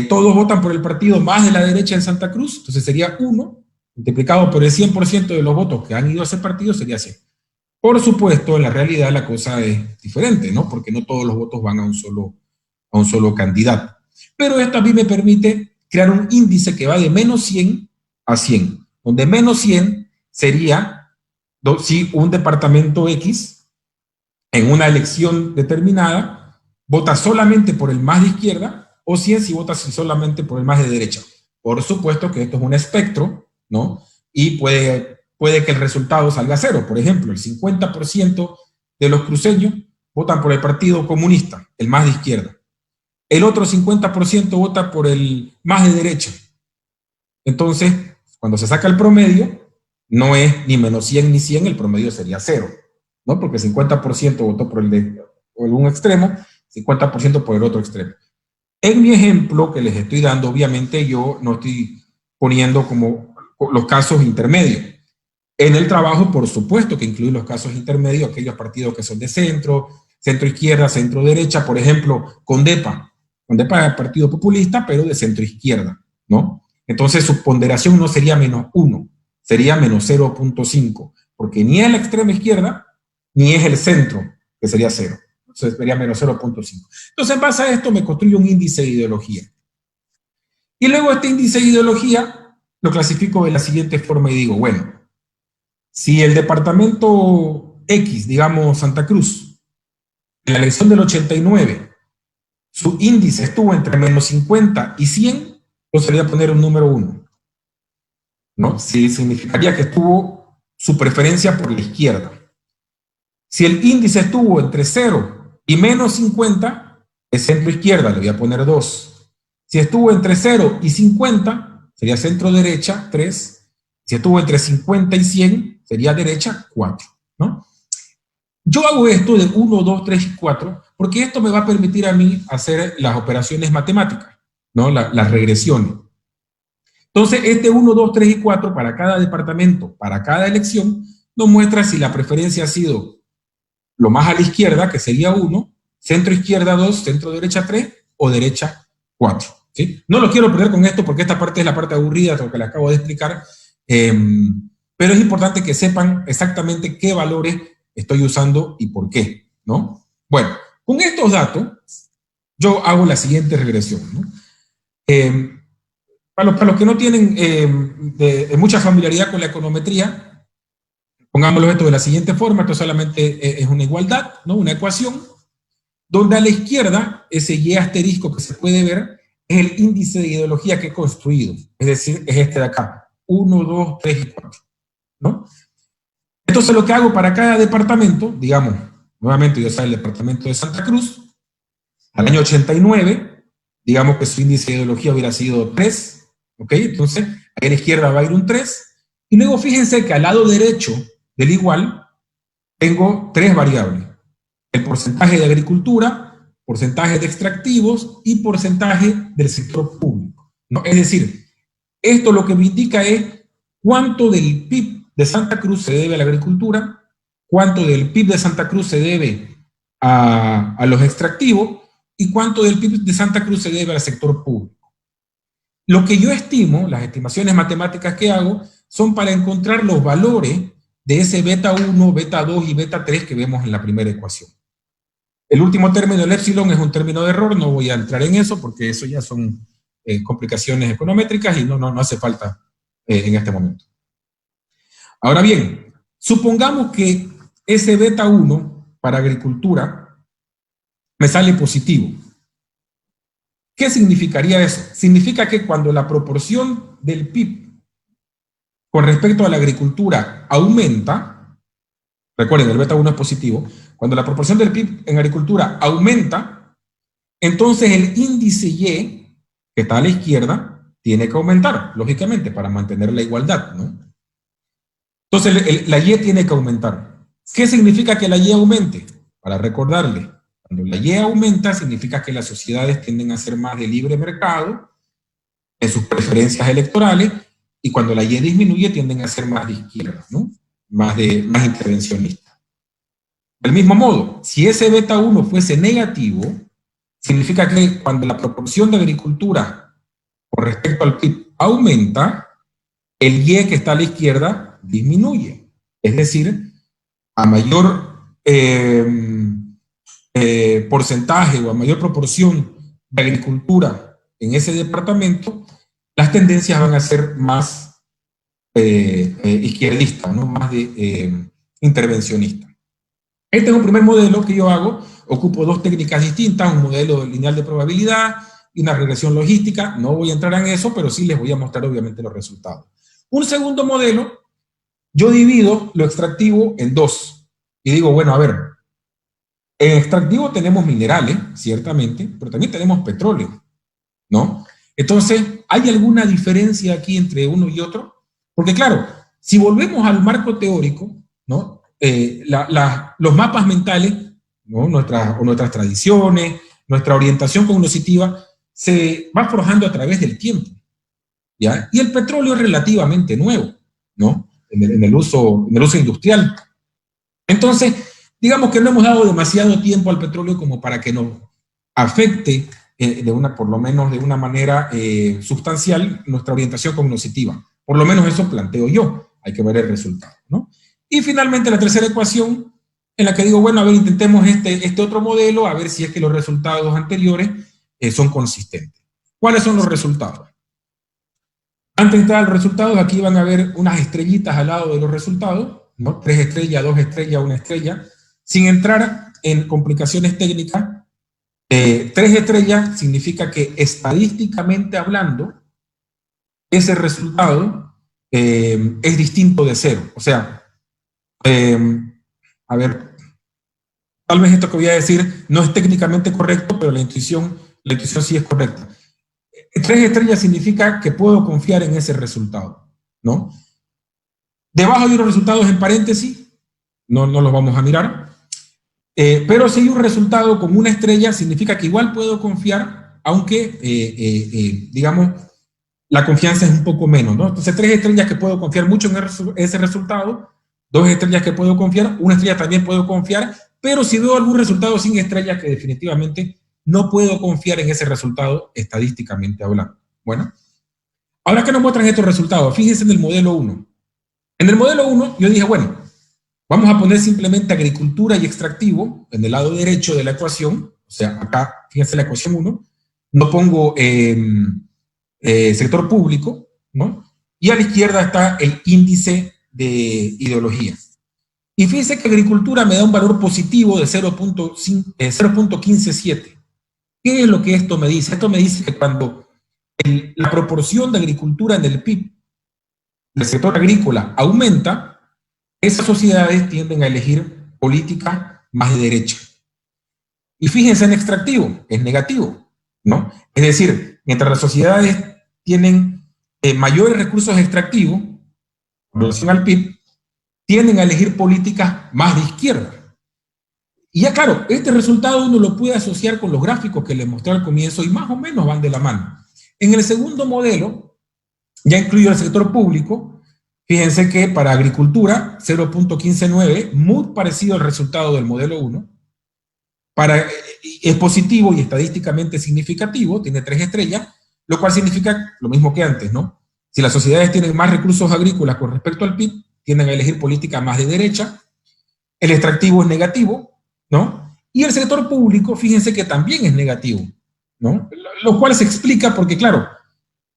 todos votan por el partido más de la derecha en Santa Cruz, entonces sería 1, multiplicado por el 100% de los votos que han ido a ese partido, sería 100. Por supuesto, en la realidad la cosa es diferente, ¿no? Porque no todos los votos van a un solo candidato. Pero esto a mí me permite crear un índice que va de -100 a 100, donde -100 sería si un departamento X en una elección determinada vota solamente por el más de izquierda, o 100 si vota solamente por el más de derecha. Por supuesto que esto es un espectro, ¿no? Y puede que el resultado salga 0. Por ejemplo, el 50% de los cruceños votan por el Partido Comunista, el más de izquierda. El otro 50% vota por el más de derecha. Entonces, cuando se saca el promedio, no es ni -100 ni 100, el promedio sería 0, ¿no? Porque el 50% votó por un extremo, 50% por el otro extremo. En mi ejemplo que les estoy dando, obviamente yo no estoy poniendo como los casos intermedios. En el trabajo, por supuesto que incluye los casos intermedios, aquellos partidos que son de centro, centro-izquierda, centro-derecha, por ejemplo, CONDEPA. CONDEPA es el partido populista, pero de centro-izquierda, ¿no? Entonces su ponderación no sería menos 1, sería menos 0.5, porque ni es la extrema izquierda, ni es el centro, que sería 0. Entonces sería menos 0.5. Entonces en base a esto me construyo un índice de ideología. Y luego este índice de ideología lo clasifico de la siguiente forma y digo, bueno, si el departamento X, digamos Santa Cruz, en la elección del 89, su índice estuvo entre menos 50 y 100, entonces le voy a poner un número 1. ¿No? Sí, significaría que estuvo su preferencia por la izquierda. Si el índice estuvo entre 0 y menos 50, es centro izquierda, le voy a poner 2. Si estuvo entre 0 y 50, sería centro derecha, 3. Si estuvo entre 50 y 100, sería derecha, 4. ¿No? Yo hago esto de 1, 2, 3 y 4 porque esto me va a permitir a mí hacer las operaciones matemáticas, ¿no? Las regresiones. Entonces, este 1, 2, 3 y 4 para cada departamento, para cada elección, nos muestra si la preferencia ha sido lo más a la izquierda, que sería 1, centro izquierda 2, centro derecha 3 o derecha 4. ¿Sí? No lo quiero perder con esto porque esta parte es la parte aburrida, lo que les acabo de explicar, pero es importante que sepan exactamente qué valores estoy usando y por qué, ¿no? Bueno, con estos datos, yo hago la siguiente regresión, ¿no? Para los que no tienen mucha familiaridad con la econometría, pongámoslo esto de la siguiente forma, esto solamente es una igualdad, ¿no? Una ecuación, donde a la izquierda, ese Y asterisco que se puede ver, es el índice de ideología que he construido, es decir, es este de acá, 1, 2, 3 y 4, ¿no? Entonces lo que hago para cada departamento, digamos, nuevamente yo soy el departamento de Santa Cruz, al año 89, digamos que su índice de ideología hubiera sido 3, ¿ok? Entonces, a la izquierda va a ir un 3, y luego fíjense que al lado derecho del igual, tengo 3 variables. El porcentaje de agricultura, porcentaje de extractivos y porcentaje del sector público, ¿no? Es decir, esto lo que me indica es cuánto del PIB de Santa Cruz se debe a la agricultura, cuánto del PIB de Santa Cruz se debe a los extractivos y cuánto del PIB de Santa Cruz se debe al sector público. Lo que yo estimo, las estimaciones matemáticas que hago, son para encontrar los valores de ese beta 1, beta 2 y beta 3 que vemos en la primera ecuación. El último término, el epsilon, es un término de error, no voy a entrar en eso porque eso ya son complicaciones econométricas y no hace falta en este momento. Ahora bien, supongamos que ese beta 1 para agricultura me sale positivo. ¿Qué significaría eso? Significa que cuando la proporción del PIB con respecto a la agricultura aumenta, recuerden, el beta 1 es positivo, cuando la proporción del PIB en agricultura aumenta, entonces el índice Y, que está a la izquierda, tiene que aumentar, lógicamente, para mantener la igualdad, ¿no? Entonces la Y tiene que aumentar. ¿Qué significa que la Y aumente? Para recordarle, cuando la Y aumenta, significa que las sociedades tienden a ser más de libre mercado en sus preferencias electorales, y cuando la Y disminuye, tienden a ser más de izquierda, ¿no? Más intervencionista. Del mismo modo, si ese beta 1 fuese negativo, significa que cuando la proporción de agricultura con respecto al PIB aumenta, el Y que está a la izquierda disminuye. Es decir, a mayor porcentaje o a mayor proporción de agricultura en ese departamento, las tendencias van a ser más izquierdistas, ¿no? Más intervencionistas. Este es un primer modelo que yo hago. Ocupo 2 técnicas distintas, un modelo lineal de probabilidad y una regresión logística. No voy a entrar en eso, pero sí les voy a mostrar obviamente los resultados. Un segundo modelo, yo divido lo extractivo en 2. Y digo, bueno, a ver, en extractivo tenemos minerales, ciertamente, pero también tenemos petróleo, ¿no? Entonces, ¿hay alguna diferencia aquí entre uno y otro? Porque claro, si volvemos al marco teórico, ¿no? Los mapas mentales, ¿no? Nuestras tradiciones, nuestra orientación cognitiva, se va forjando a través del tiempo, ¿ya? Y el petróleo es relativamente nuevo, ¿no? En el uso industrial. Entonces, digamos que no hemos dado demasiado tiempo al petróleo como para que nos afecte por lo menos de una manera sustancial nuestra orientación cognitiva. Por lo menos eso planteo yo. Hay que ver el resultado, ¿no? Y finalmente la tercera ecuación, en la que digo, bueno, a ver, intentemos este otro modelo, a ver si es que los resultados anteriores son consistentes. ¿Cuáles son los resultados? Antes de entrar a los resultados, aquí van a ver unas estrellitas al lado de los resultados, ¿no? 3 estrellas, 2 estrellas, 1 estrella. Sin entrar en complicaciones técnicas, 3 estrellas significa que estadísticamente hablando, ese resultado es distinto de 0. O sea, a ver, tal vez esto que voy a decir no es técnicamente correcto, pero la intuición sí es correcta. 3 estrellas significa que puedo confiar en ese resultado, ¿no? Debajo hay unos resultados en paréntesis, no los vamos a mirar, pero si hay un resultado con 1 estrella, significa que igual puedo confiar, aunque, digamos, la confianza es un poco menos, ¿no? Entonces, 3 estrellas que puedo confiar mucho en ese resultado, 2 estrellas que puedo confiar, 1 estrella también puedo confiar, pero si veo algún resultado sin estrella que definitivamente no puedo confiar en ese resultado estadísticamente hablando. Bueno, ahora que nos muestran estos resultados, fíjense en el modelo 1. En el modelo 1 yo dije, bueno, vamos a poner simplemente agricultura y extractivo en el lado derecho de la ecuación, o sea, acá, fíjense la ecuación 1, no pongo sector público, ¿no? Y a la izquierda está el índice de ideología. Y fíjense que agricultura me da un valor positivo de 0.157. ¿Qué es lo que esto me dice? Esto me dice que cuando la proporción de agricultura en el PIB del sector agrícola aumenta, esas sociedades tienden a elegir política más de derecha. Y fíjense en extractivo, es negativo, ¿no? Es decir, mientras las sociedades tienen mayores recursos extractivos en relación al PIB, tienden a elegir políticas más de izquierda. Y ya claro, este resultado uno lo puede asociar con los gráficos que les mostré al comienzo y más o menos van de la mano. En el segundo modelo, ya incluyo el sector público, fíjense que para agricultura, 0.159, muy parecido al resultado del modelo 1. Es positivo y estadísticamente significativo, tiene 3 estrellas, lo cual significa lo mismo que antes, ¿no? Si las sociedades tienen más recursos agrícolas con respecto al PIB, tienden a elegir política más de derecha. El extractivo es negativo, ¿no? Y el sector público, fíjense que también es negativo, ¿no? Lo cual se explica porque, claro,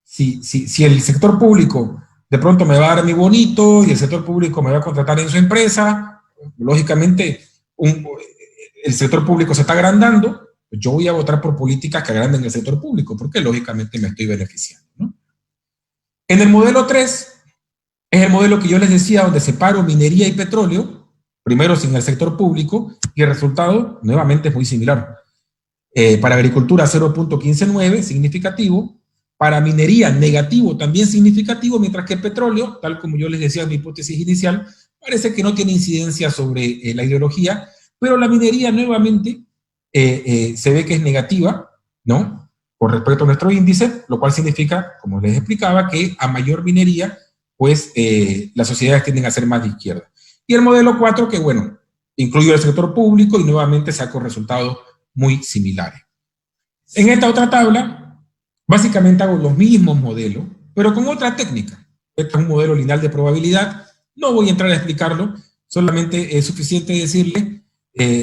si el sector público de pronto me va a dar mi bonito y el sector público me va a contratar en su empresa, lógicamente el sector público se está agrandando, pues yo voy a votar por políticas que agranden el sector público, porque lógicamente me estoy beneficiando, ¿no? En el modelo 3, es el modelo que yo les decía, donde separo minería y petróleo, primero sin el sector público, y el resultado nuevamente es muy similar. Para agricultura 0.159, significativo. Para minería negativo, también significativo, mientras que petróleo, tal como yo les decía en mi hipótesis inicial, parece que no tiene incidencia sobre la ideología, pero la minería nuevamente se ve que es negativa, ¿no? Con respecto a nuestro índice, lo cual significa, como les explicaba, que a mayor minería, pues las sociedades tienden a ser más de izquierda. Y el modelo 4, que bueno, incluyo el sector público y nuevamente saco resultados muy similares. En esta otra tabla, básicamente hago los mismos modelos, pero con otra técnica. Este es un modelo lineal de probabilidad. No voy a entrar a explicarlo, solamente es suficiente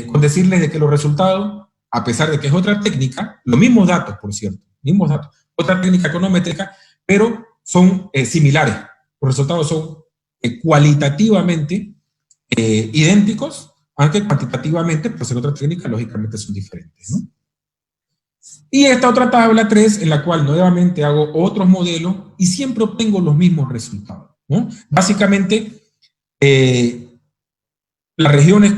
con decirles de que los resultados, a pesar de que es otra técnica, los mismos datos, por cierto, mismos datos, otra técca econométrica, pero son similares. Los resultados son cualitativamente idénticos, aunque cuantitativamente, por ser otra técnica, lógicamente son diferentes, ¿no? Y esta otra tabla 3, en la cual nuevamente hago otros modelos y siempre obtengo los mismos resultados, ¿no? Básicamente, las regiones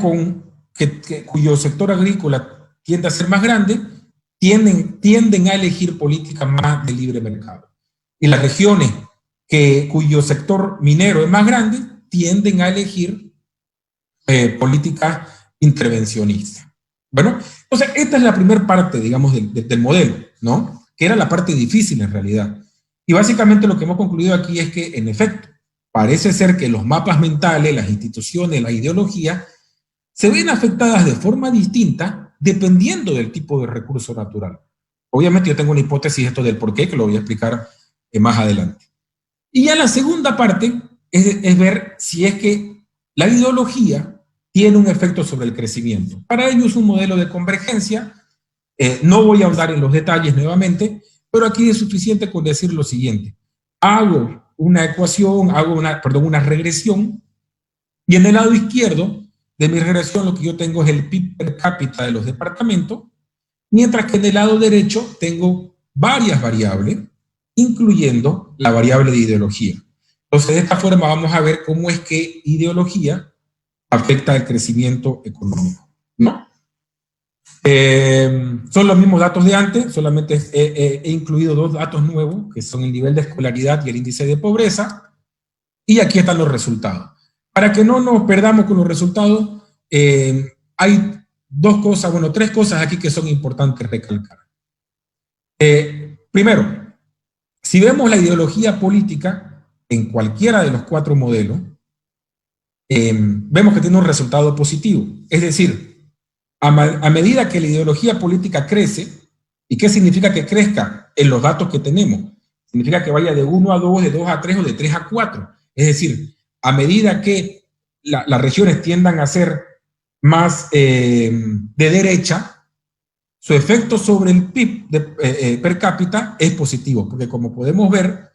cuyo sector agrícola tiende a ser más grande, tienden a elegir políticas más de libre mercado. Y las regiones cuyo sector minero es más grande, tienden a elegir políticas intervencionistas. Bueno, entonces esta es la primera parte, digamos, del modelo, ¿no? Que era la parte difícil en realidad. Y básicamente lo que hemos concluido aquí es que, en efecto, parece ser que los mapas mentales, las instituciones, la ideología, se ven afectadas de forma distinta dependiendo del tipo de recurso natural. Obviamente yo tengo una hipótesis esto del por qué, que lo voy a explicar más adelante. Y ya la segunda parte es ver si es que la ideología tiene un efecto sobre el crecimiento. Para ello es un modelo de convergencia. No voy a ahondar en los detalles nuevamente, pero aquí es suficiente con decir lo siguiente. Hago una ecuación, una regresión, y en el lado izquierdo de mi regresión lo que yo tengo es el PIB per cápita de los departamentos, mientras que en el lado derecho tengo varias variables, incluyendo la variable de ideología. Entonces, de esta forma vamos a ver cómo es que ideología afecta el crecimiento económico, ¿no? Son los mismos datos de antes, solamente he incluido dos datos nuevos, que son el nivel de escolaridad y el índice de pobreza, y aquí están los resultados. Para que no nos perdamos con los resultados, hay tres cosas aquí que son importantes recalcar. Primero, si vemos la ideología política en cualquiera de los 4 modelos, vemos que tiene un resultado positivo. Es decir, a medida que la ideología política crece, ¿y qué significa que crezca? En los datos que tenemos. Significa que vaya de 1 a 2, de 2 a 3 o de 3 a 4. Es decir, a medida que las regiones tiendan a ser más de derecha, su efecto sobre el PIB per cápita es positivo, porque como podemos ver,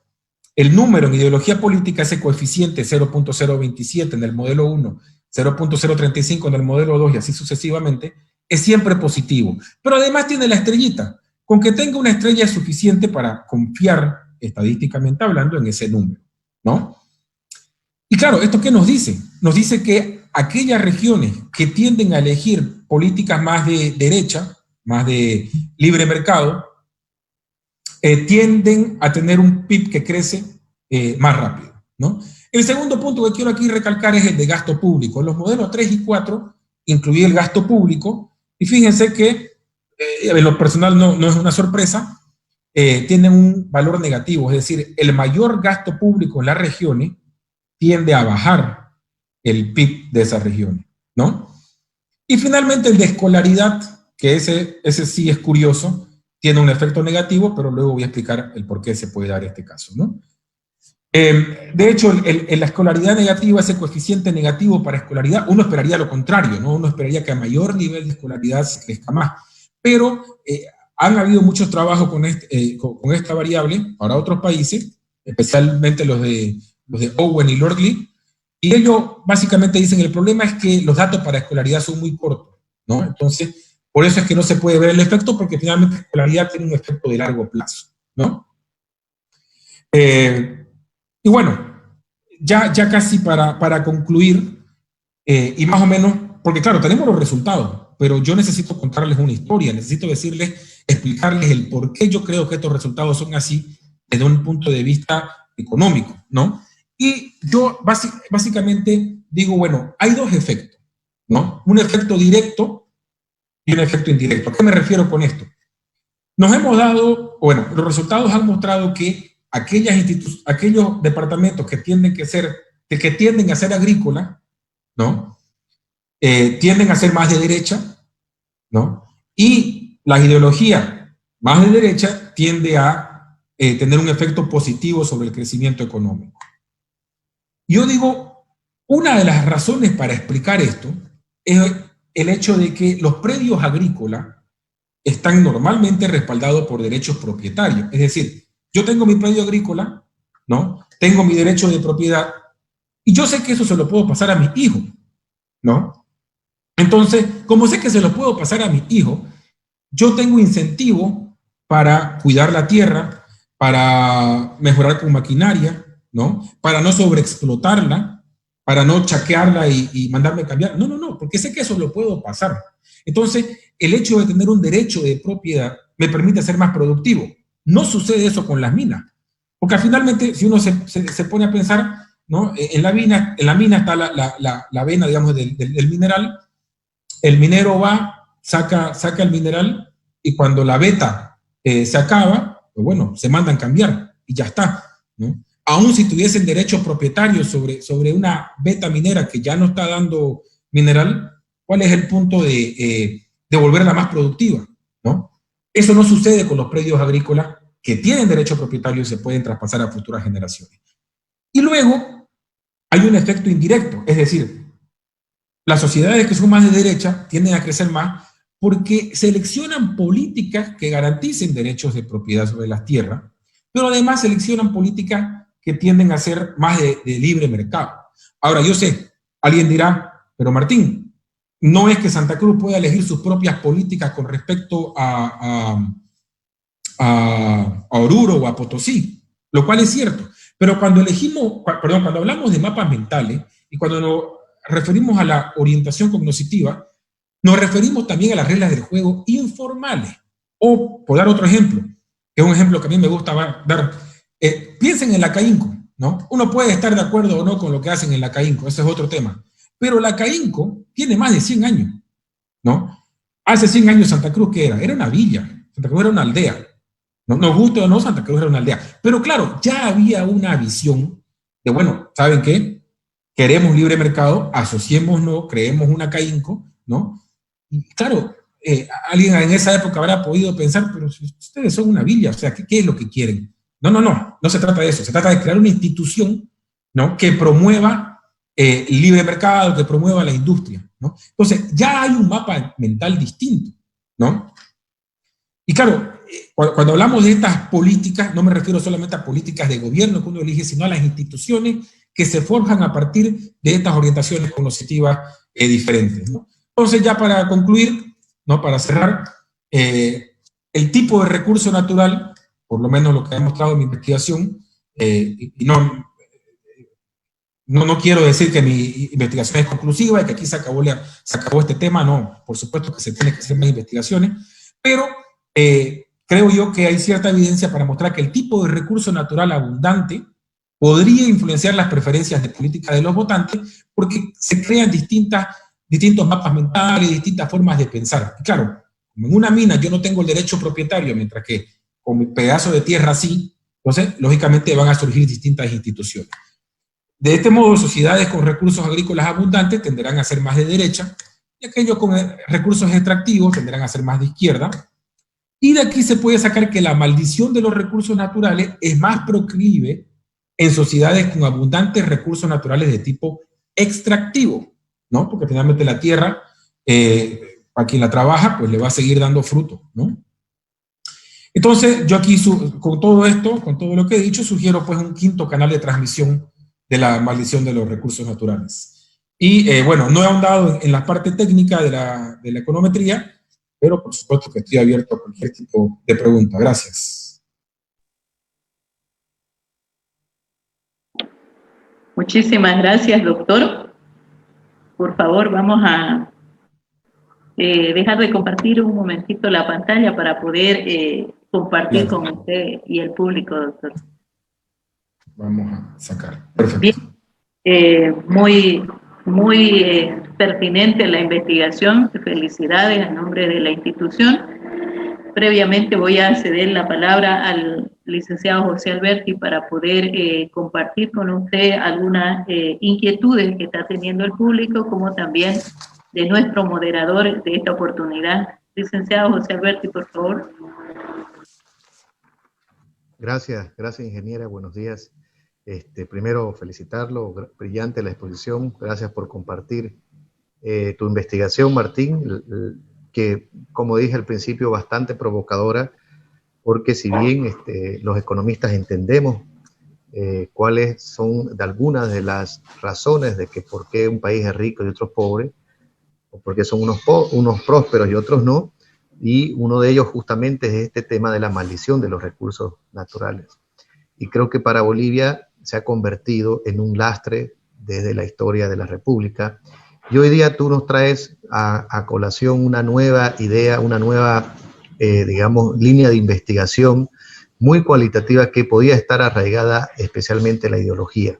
el número en ideología política, ese coeficiente 0.027 en el modelo 1, 0.035 en el modelo 2 y así sucesivamente, es siempre positivo. Pero además tiene la estrellita. Con que tenga una estrella es suficiente para confiar, estadísticamente hablando, en ese número, ¿no? Y claro, ¿esto qué nos dice? Nos dice que aquellas regiones que tienden a elegir políticas más de derecha, más de libre mercado, tienden a tener un PIB que crece más rápido, ¿no? El segundo punto que quiero aquí recalcar es el de gasto público. En los modelos 3 y 4 incluí el gasto público, y fíjense que en lo personal no es una sorpresa, tienen un valor negativo, es decir, el mayor gasto público en las regiones tiende a bajar el PIB de esas regiones, ¿no? Y finalmente el de escolaridad, que ese sí es curioso, tiene un efecto negativo, pero luego voy a explicar el por qué se puede dar este caso, ¿no? De hecho, en la escolaridad negativa, ese coeficiente negativo para escolaridad, uno esperaría lo contrario, ¿no? Uno esperaría que a mayor nivel de escolaridad se crezca más. Pero han habido muchos trabajos con esta variable para otros países, especialmente los de Owen y Lordley, y ellos básicamente dicen el problema es que los datos para escolaridad son muy cortos, ¿no? Entonces, por eso es que no se puede ver el efecto, porque finalmente la escolaridad tiene un efecto de largo plazo, ¿no? Y bueno, ya casi para concluir, y más o menos, porque claro, tenemos los resultados, pero yo necesito contarles una historia, necesito explicarles el por qué yo creo que estos resultados son así desde un punto de vista económico, ¿no? Y yo básicamente digo, bueno, hay dos efectos, ¿no? Un efecto directo y un efecto indirecto. ¿A qué me refiero con esto? Nos hemos dado, bueno, los resultados han mostrado que aquellos departamentos que tienden a ser agrícola, ¿no? Tienden a ser más de derecha, ¿no? Y la ideología más de derecha tiende a tener un efecto positivo sobre el crecimiento económico. Yo digo, una de las razones para explicar esto es el hecho de que los predios agrícolas están normalmente respaldados por derechos propietarios. Es decir, yo tengo mi predio agrícola, ¿no? Tengo mi derecho de propiedad, y yo sé que eso se lo puedo pasar a mis hijos, ¿no? Entonces, como sé que se lo puedo pasar a mis hijos, yo tengo incentivo para cuidar la tierra, para mejorar con maquinaria, ¿no? Para no sobreexplotarla, para no chaquearla y mandarme a cambiar. No, porque sé que eso lo puedo pasar. Entonces, el hecho de tener un derecho de propiedad me permite ser más productivo. No sucede eso con las minas, porque finalmente, si uno se pone a pensar, ¿no? En la mina está la vena, digamos, del mineral. El minero va, saca el mineral, y cuando la veta se acaba, pues bueno, se mandan cambiar y ya está, ¿no? Aún si tuviesen derechos propietarios sobre una veta minera que ya no está dando mineral, ¿cuál es el punto de volverla más productiva, ¿no? Eso no sucede con los predios agrícolas que tienen derecho propietario y se pueden traspasar a futuras generaciones. Y luego hay un efecto indirecto, es decir, las sociedades que son más de derecha tienden a crecer más porque seleccionan políticas que garanticen derechos de propiedad sobre las tierras, pero además seleccionan políticas que tienden a ser más de libre mercado. Ahora, yo sé, alguien dirá, pero Martín, no es que Santa Cruz pueda elegir sus propias políticas con respecto a Oruro o a Potosí, lo cual es cierto. Pero cuando cuando hablamos de mapas mentales y cuando nos referimos a la orientación cognoscitiva, nos referimos también a las reglas del juego informales. O, por dar otro ejemplo, que es un ejemplo que a mí me gusta dar, piensen en la CAINCO, ¿no? Uno puede estar de acuerdo o no con lo que hacen en la CAINCO, ese es otro tema. Pero la CAINCO tiene más de 100 años, ¿no? Hace 100 años Santa Cruz, ¿qué era? Era una villa, Santa Cruz era una aldea. No nos gusta o no, Santa Cruz era una aldea. Pero claro, ya había una visión de, bueno, ¿saben qué? Queremos libre mercado, asociémonos, creemos una CAINCO, ¿no? Y claro, alguien en esa época habrá podido pensar, pero si ustedes son una villa, o sea, ¿qué es lo que quieren? No se trata de eso, se trata de crear una institución, ¿no? Que promueva el libre mercado, que promueva la industria, ¿no? Entonces, ya hay un mapa mental distinto, ¿no? Y claro, cuando hablamos de estas políticas, no me refiero solamente a políticas de gobierno que uno elige, sino a las instituciones que se forjan a partir de estas orientaciones cognitivas diferentes, ¿no? Entonces, ya para concluir, ¿no? Para cerrar, el tipo de recurso natural, por lo menos lo que ha demostrado mi investigación, y no quiero decir que mi investigación es conclusiva y que aquí se acabó este tema, no, por supuesto que se tiene que hacer más investigaciones, pero creo yo que hay cierta evidencia para mostrar que el tipo de recurso natural abundante podría influenciar las preferencias de política de los votantes porque se crean distintos mapas mentales, distintas formas de pensar. Y claro, como en una mina yo no tengo el derecho propietario, mientras que con mi pedazo de tierra sí, entonces lógicamente van a surgir distintas instituciones. De este modo, sociedades con recursos agrícolas abundantes tenderán a ser más de derecha, y aquellos con recursos extractivos tenderán a ser más de izquierda. Y de aquí se puede sacar que la maldición de los recursos naturales es más proclive en sociedades con abundantes recursos naturales de tipo extractivo, ¿no? Porque finalmente la tierra, a quien la trabaja, pues le va a seguir dando fruto, ¿no? Entonces, yo aquí, con todo esto, con todo lo que he dicho, sugiero pues un quinto canal de transmisión de la maldición de los recursos naturales. Y bueno, no he ahondado en la parte técnica de la econometría, pero por supuesto que estoy abierto a cualquier tipo de pregunta. Gracias. Muchísimas gracias, doctor. Por favor, vamos a dejar de compartir un momentito la pantalla para poder compartir con usted y el público, doctor. Vamos a sacar. Perfecto. Bien. Muy pertinente la investigación. Felicidades en nombre de la institución. Previamente voy a ceder la palabra al licenciado José Alberti para poder compartir con usted algunas inquietudes que está teniendo el público, como también de nuestro moderador de esta oportunidad. Licenciado José Alberti, por favor. Gracias, ingeniera. Buenos días. Primero, felicitarlo, brillante la exposición. Gracias por compartir tu investigación, Martín, que, como dije al principio, bastante provocadora, porque si bien los economistas entendemos cuáles son de algunas de las razones de que por qué un país es rico y otro pobre, o por qué son unos prósperos y otros no, y uno de ellos justamente es este tema de la maldición de los recursos naturales. Y creo que para Bolivia se ha convertido en un lastre desde la historia de la República. Y hoy día tú nos traes a colación una nueva idea, una nueva, digamos, línea de investigación muy cualitativa que podía estar arraigada especialmente en la ideología,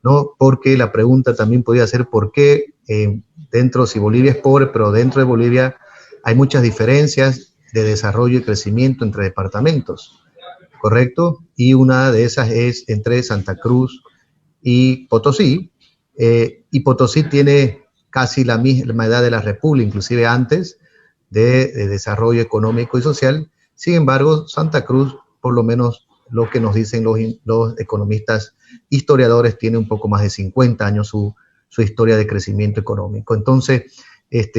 ¿no? Porque la pregunta también podía ser por qué si Bolivia es pobre, pero dentro de Bolivia hay muchas diferencias de desarrollo y crecimiento entre departamentos, ¿correcto? Y una de esas es entre Santa Cruz y Potosí, y Potosí tiene casi la misma edad de la República, inclusive antes de desarrollo económico y social, Sin embargo, Santa Cruz, por lo menos lo que nos dicen los economistas historiadores, tiene un poco más de 50 años su historia de crecimiento económico. Entonces,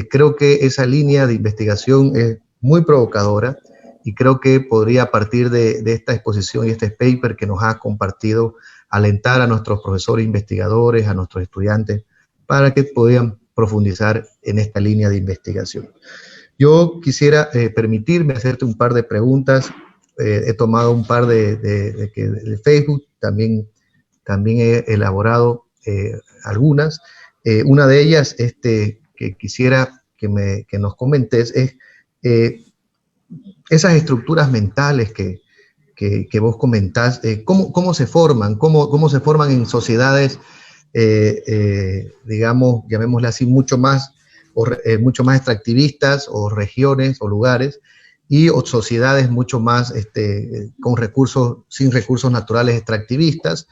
creo que esa línea de investigación es muy provocadora y creo que podría, a partir de esta exposición y este paper que nos ha compartido, alentar a nuestros profesores investigadores, a nuestros estudiantes, para que puedan profundizar en esta línea de investigación. Yo quisiera permitirme hacerte un par de preguntas. He tomado un par de Facebook, también he elaborado algunas. Una de ellas que quisiera que nos comentes es esas estructuras mentales que vos comentás, ¿cómo se forman? ¿Cómo se forman en sociedades, digamos, llamémosle así, mucho más extractivistas, o regiones o lugares, o sociedades mucho más sin recursos naturales extractivistas,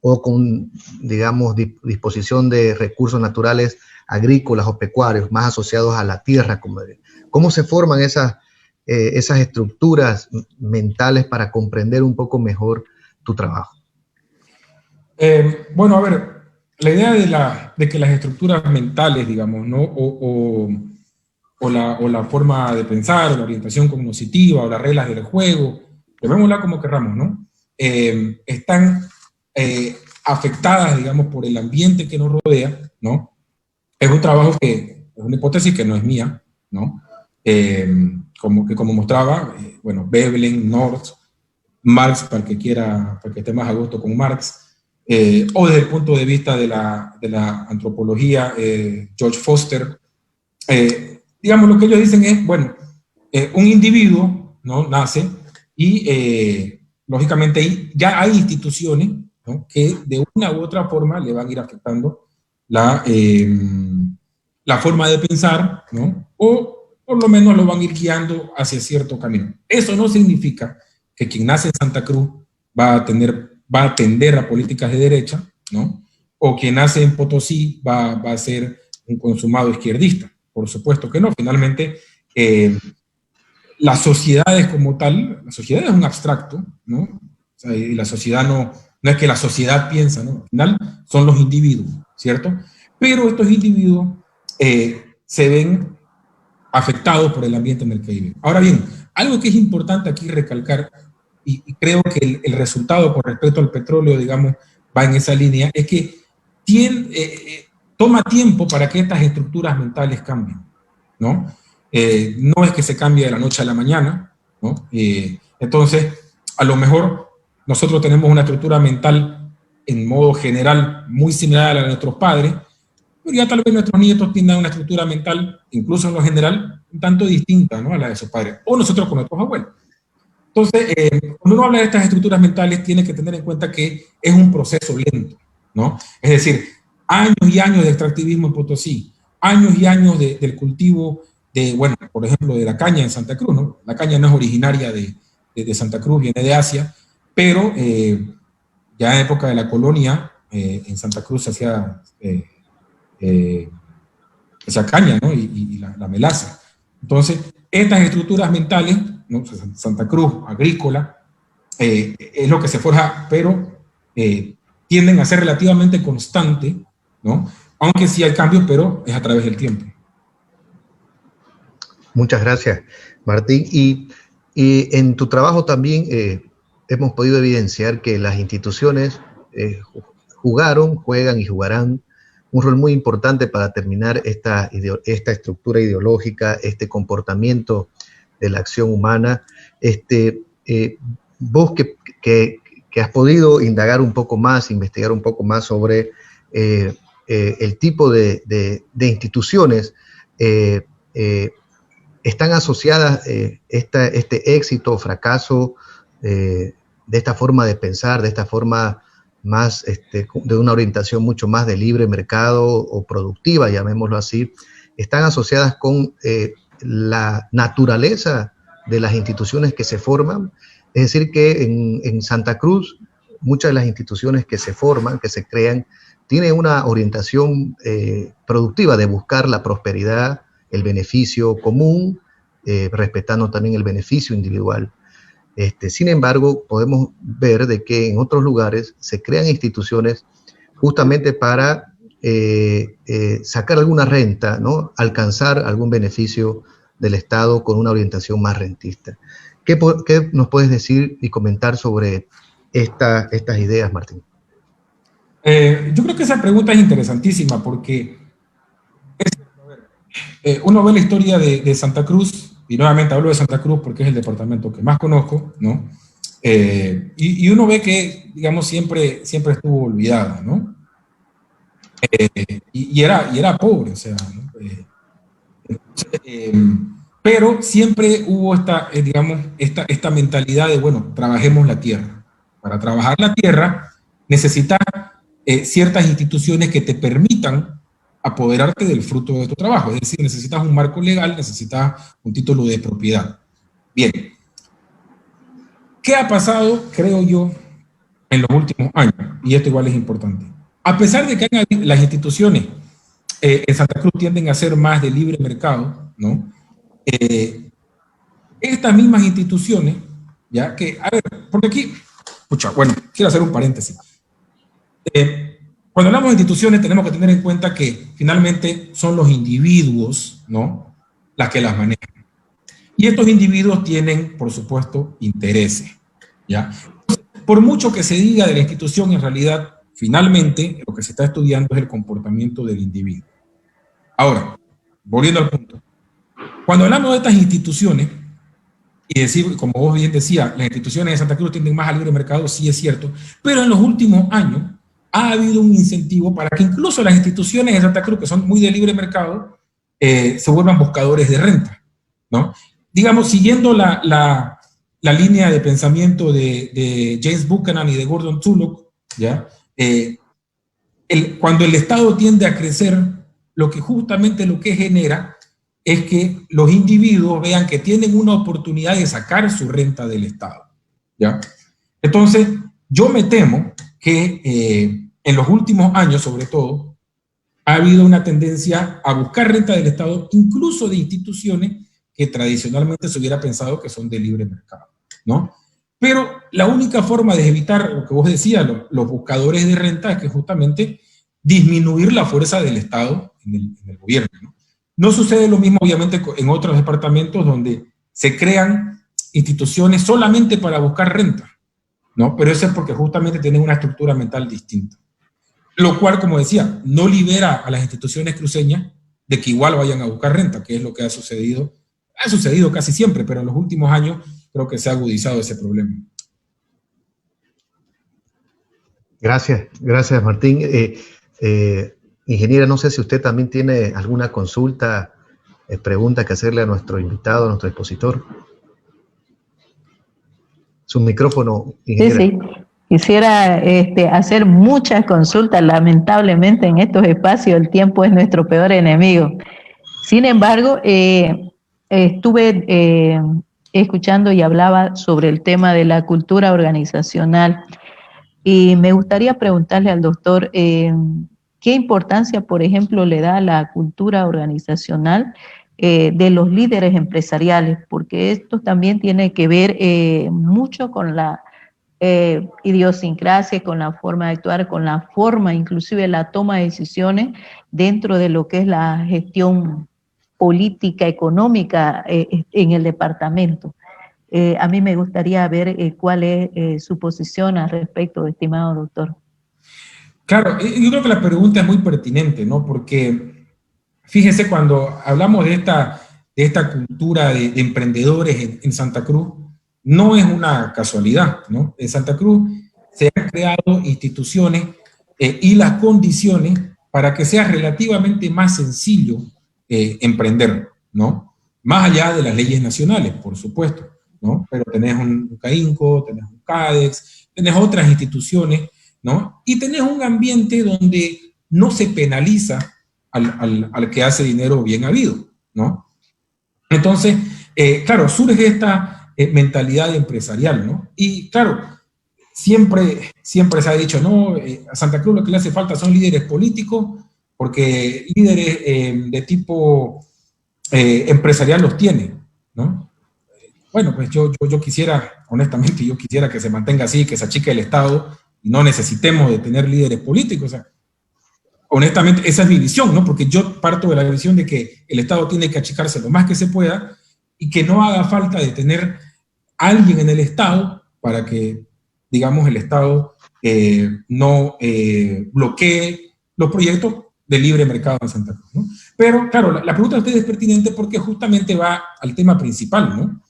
o con, digamos, disposición de recursos naturales agrícolas o pecuarios, más asociados a la tierra? ¿Cómo se forman esas estructuras mentales para comprender un poco mejor tu trabajo? Bueno, a ver, la idea de que las estructuras mentales, digamos, ¿no? o la forma de pensar, o la orientación cognitiva, o las reglas del juego, llamémosla como querramos, ¿no? Están afectadas, digamos, por el ambiente que nos rodea, ¿no? Es un trabajo es una hipótesis que no es mía, ¿no? Como mostraba, bueno, Veblen, North, Marx, para el que esté más a gusto con Marx, o desde el punto de vista de la antropología, George Foster. Digamos, lo que ellos dicen es, bueno, un individuo, ¿no?, nace y lógicamente ya hay instituciones, ¿no?, que de una u otra forma le van a ir afectando la forma de pensar, ¿no?, o por lo menos lo van a ir guiando hacia cierto camino. Eso no significa que quien nace en Santa Cruz va a atender a políticas de derecha, ¿no?, o quien nace en Potosí va a ser un consumado izquierdista. Por supuesto que no. Finalmente, las sociedades como tal, la sociedad es un abstracto, ¿no? O sea, y la sociedad no es que la sociedad piensa, ¿no? Al final son los individuos, ¿cierto? Pero estos individuos se ven afectados por el ambiente en el que viven. Ahora bien, algo que es importante aquí recalcar, y creo que el resultado con respecto al petróleo, digamos, va en esa línea, es que toma tiempo para que estas estructuras mentales cambien, ¿no? No es que se cambie de la noche a la mañana, ¿no? Entonces, a lo mejor nosotros tenemos una estructura mental en modo general muy similar a la de nuestros padres, pero ya tal vez nuestros nietos tengan una estructura mental, incluso en lo general, un tanto distinta, ¿no?, a la de sus padres, o nosotros con nuestros abuelos. Entonces, cuando uno habla de estas estructuras mentales, tiene que tener en cuenta que es un proceso lento, ¿no? Es decir, años y años de extractivismo en Potosí, años y años del cultivo bueno, por ejemplo, de la caña en Santa Cruz, ¿no? La caña no es originaria de Santa Cruz, viene de Asia, pero ya en época de la colonia, en Santa Cruz se hacía caña, ¿no?, y la melaza. Entonces, estas estructuras mentales, ¿no?, Santa Cruz, agrícola, es lo que se forja, pero tienden a ser relativamente constantes, ¿no?, aunque sí hay cambios, pero es a través del tiempo. Muchas gracias, Martín. Y en tu trabajo también hemos podido evidenciar que las instituciones juegan y jugarán un rol muy importante para determinar esta estructura ideológica, este comportamiento de la acción humana. Vos que has podido indagar un poco más, investigar un poco más sobre el tipo de instituciones, están asociadas este éxito o fracaso de esta forma de pensar, de esta forma más, de una orientación mucho más de libre mercado o productiva, llamémoslo así, están asociadas con la naturaleza de las instituciones que se forman. Es decir, que en Santa Cruz, muchas de las instituciones que se forman, que se crean, tienen una orientación productiva de buscar la prosperidad, el beneficio común, respetando también el beneficio individual. Sin embargo, podemos ver de que en otros lugares se crean instituciones justamente para sacar alguna renta, ¿no? Alcanzar algún beneficio del Estado con una orientación más rentista. ¿Qué nos puedes decir y comentar sobre estas ideas, Martín? Yo creo que esa pregunta es interesantísima porque uno ve la historia de Santa Cruz, y nuevamente hablo de Santa Cruz porque es el departamento que más conozco, ¿no? Y uno ve que, digamos, siempre estuvo olvidada, ¿no? Y era pobre, o sea, ¿no? Pero siempre hubo esta mentalidad de, bueno, trabajemos la tierra. Para trabajar la tierra necesitas ciertas instituciones que te permitan apoderarte del fruto de tu trabajo. Es decir, necesitas un marco legal, necesitas un título de propiedad. Bien. ¿Qué ha pasado, creo yo, en los últimos años? Y esto igual es importante. A pesar de que las instituciones en Santa Cruz tienden a ser más de libre mercado, ¿no? Estas mismas instituciones, ya que, a ver, porque aquí, bueno, quiero hacer un paréntesis. Cuando hablamos de instituciones tenemos que tener en cuenta que finalmente son los individuos, ¿no?, las que las manejan. Y estos individuos tienen, por supuesto, intereses, ¿ya? Por mucho que se diga de la institución, en realidad, finalmente, lo que se está estudiando es el comportamiento del individuo. Ahora, volviendo al punto. Cuando hablamos de estas instituciones, y decir, como vos bien decías, las instituciones de Santa Cruz tienden más al libre mercado, sí es cierto, pero en los últimos años ha habido un incentivo para que incluso las instituciones de Santa Cruz, que son muy de libre mercado, se vuelvan buscadores de renta, ¿no? Digamos, siguiendo la línea de pensamiento de James Buchanan y de Gordon Tullock, ¿ya? Cuando el Estado tiende a crecer, justamente lo que genera es que los individuos vean que tienen una oportunidad de sacar su renta del Estado, ¿ya? Entonces, yo me temo que en los últimos años, sobre todo, ha habido una tendencia a buscar renta del Estado, incluso de instituciones que tradicionalmente se hubiera pensado que son de libre mercado, ¿no? Pero la única forma de evitar lo que vos decías, los buscadores de renta, es que justamente disminuir la fuerza del Estado en el gobierno, ¿no? No sucede lo mismo, obviamente, en otros departamentos donde se crean instituciones solamente para buscar renta, ¿no? Pero eso es porque justamente tienen una estructura mental distinta. Lo cual, como decía, no libera a las instituciones cruceñas de que igual vayan a buscar renta, que es lo que ha sucedido casi siempre, pero en los últimos años creo que se ha agudizado ese problema. Gracias Martín. Ingeniera, no sé si usted también tiene alguna consulta, pregunta que hacerle a nuestro invitado, a nuestro expositor. Su micrófono, ingeniera. Sí. Quisiera hacer muchas consultas. Lamentablemente en estos espacios el tiempo es nuestro peor enemigo. Sin embargo, estuve escuchando y hablaba sobre el tema de la cultura organizacional y me gustaría preguntarle al doctor qué importancia, por ejemplo, le da a la cultura organizacional de los líderes empresariales, porque esto también tiene que ver mucho con la idiosincrasia, con la forma de actuar, con la forma, inclusive la toma de decisiones dentro de lo que es la gestión política, económica en el departamento. A mí me gustaría ver cuál es su posición al respecto, estimado doctor. Claro, yo creo que la pregunta es muy pertinente, ¿no? Porque fíjense, cuando hablamos de esta cultura de emprendedores en Santa Cruz, no es una casualidad, ¿no? En Santa Cruz se han creado instituciones y las condiciones para que sea relativamente más sencillo emprender, ¿no? Más allá de las leyes nacionales, por supuesto, ¿no? Pero tenés un CAINCO, tenés un CADEX, tenés otras instituciones, ¿no? Y tenés un ambiente donde no se penaliza al que hace dinero bien habido, ¿no? Entonces, claro, surge esta mentalidad empresarial, ¿no? Y claro, siempre se ha dicho, no, a Santa Cruz lo que le hace falta son líderes políticos, porque líderes de tipo empresarial los tiene. ¿no? Bueno, pues yo quisiera, honestamente, yo quisiera que se mantenga así, que se achique el Estado y no necesitemos de tener líderes políticos. O sea, honestamente, esa es mi visión, ¿no? Porque yo parto de la visión de que el Estado tiene que achicarse lo más que se pueda y que no haga falta de tener alguien en el Estado para que, digamos, el Estado no bloquee los proyectos de libre mercado en Santa Cruz, ¿no? Pero, claro, la pregunta de ustedes es pertinente porque justamente va al tema principal, ¿no?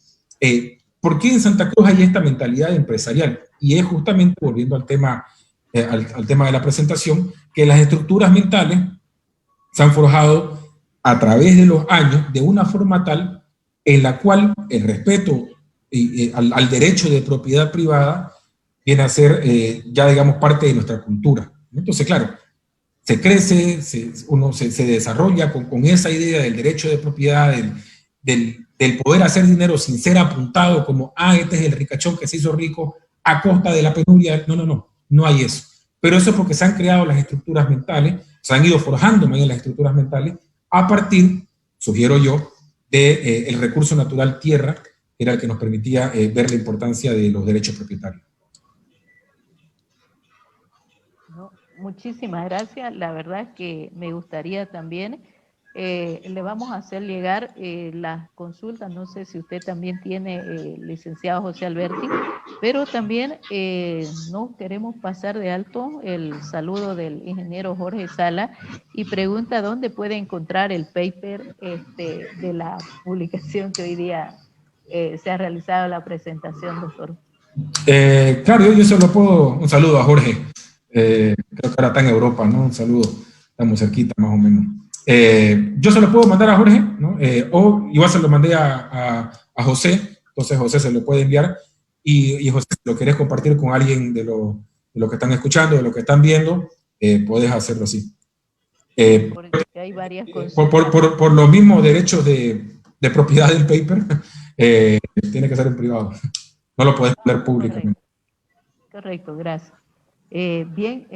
¿Por qué en Santa Cruz hay esta mentalidad empresarial? Y es justamente, volviendo al tema, al tema de la presentación, que las estructuras mentales se han forjado a través de los años de una forma tal en la cual el respeto al derecho de propiedad privada viene a ser ya, digamos, parte de nuestra cultura. Entonces, claro, se crece, uno se desarrolla con esa idea del derecho de propiedad, del poder hacer dinero sin ser apuntado como, este es el ricachón que se hizo rico a costa de la penuria. No hay eso. Pero eso es porque se han creado las estructuras mentales, se han ido forjando más bien las estructuras mentales a partir, sugiero yo, del recurso natural tierra, que era el que nos permitía ver la importancia de los derechos propietarios. No, muchísimas gracias. La verdad es que me gustaría también, le vamos a hacer llegar las consultas, no sé si usted también tiene, licenciado José Alberti, pero también no queremos pasar de alto el saludo del ingeniero Jorge Sala y pregunta dónde puede encontrar el paper de la publicación que hoy día se ha realizado la presentación, doctor. Claro, yo se lo puedo, un saludo a Jorge, creo que ahora está en Europa, ¿no? Un saludo, estamos cerquita más o menos. Yo se lo puedo mandar a Jorge, ¿no? O igual se lo mandé a José, entonces José se lo puede enviar, y José, si lo querés compartir con alguien de lo que están escuchando, de lo que están viendo, podés hacerlo así. Porque hay varias cosas. Por los mismos derechos de propiedad del paper, tiene que ser en privado, no lo podés poner públicamente. Correcto, gracias. Bien,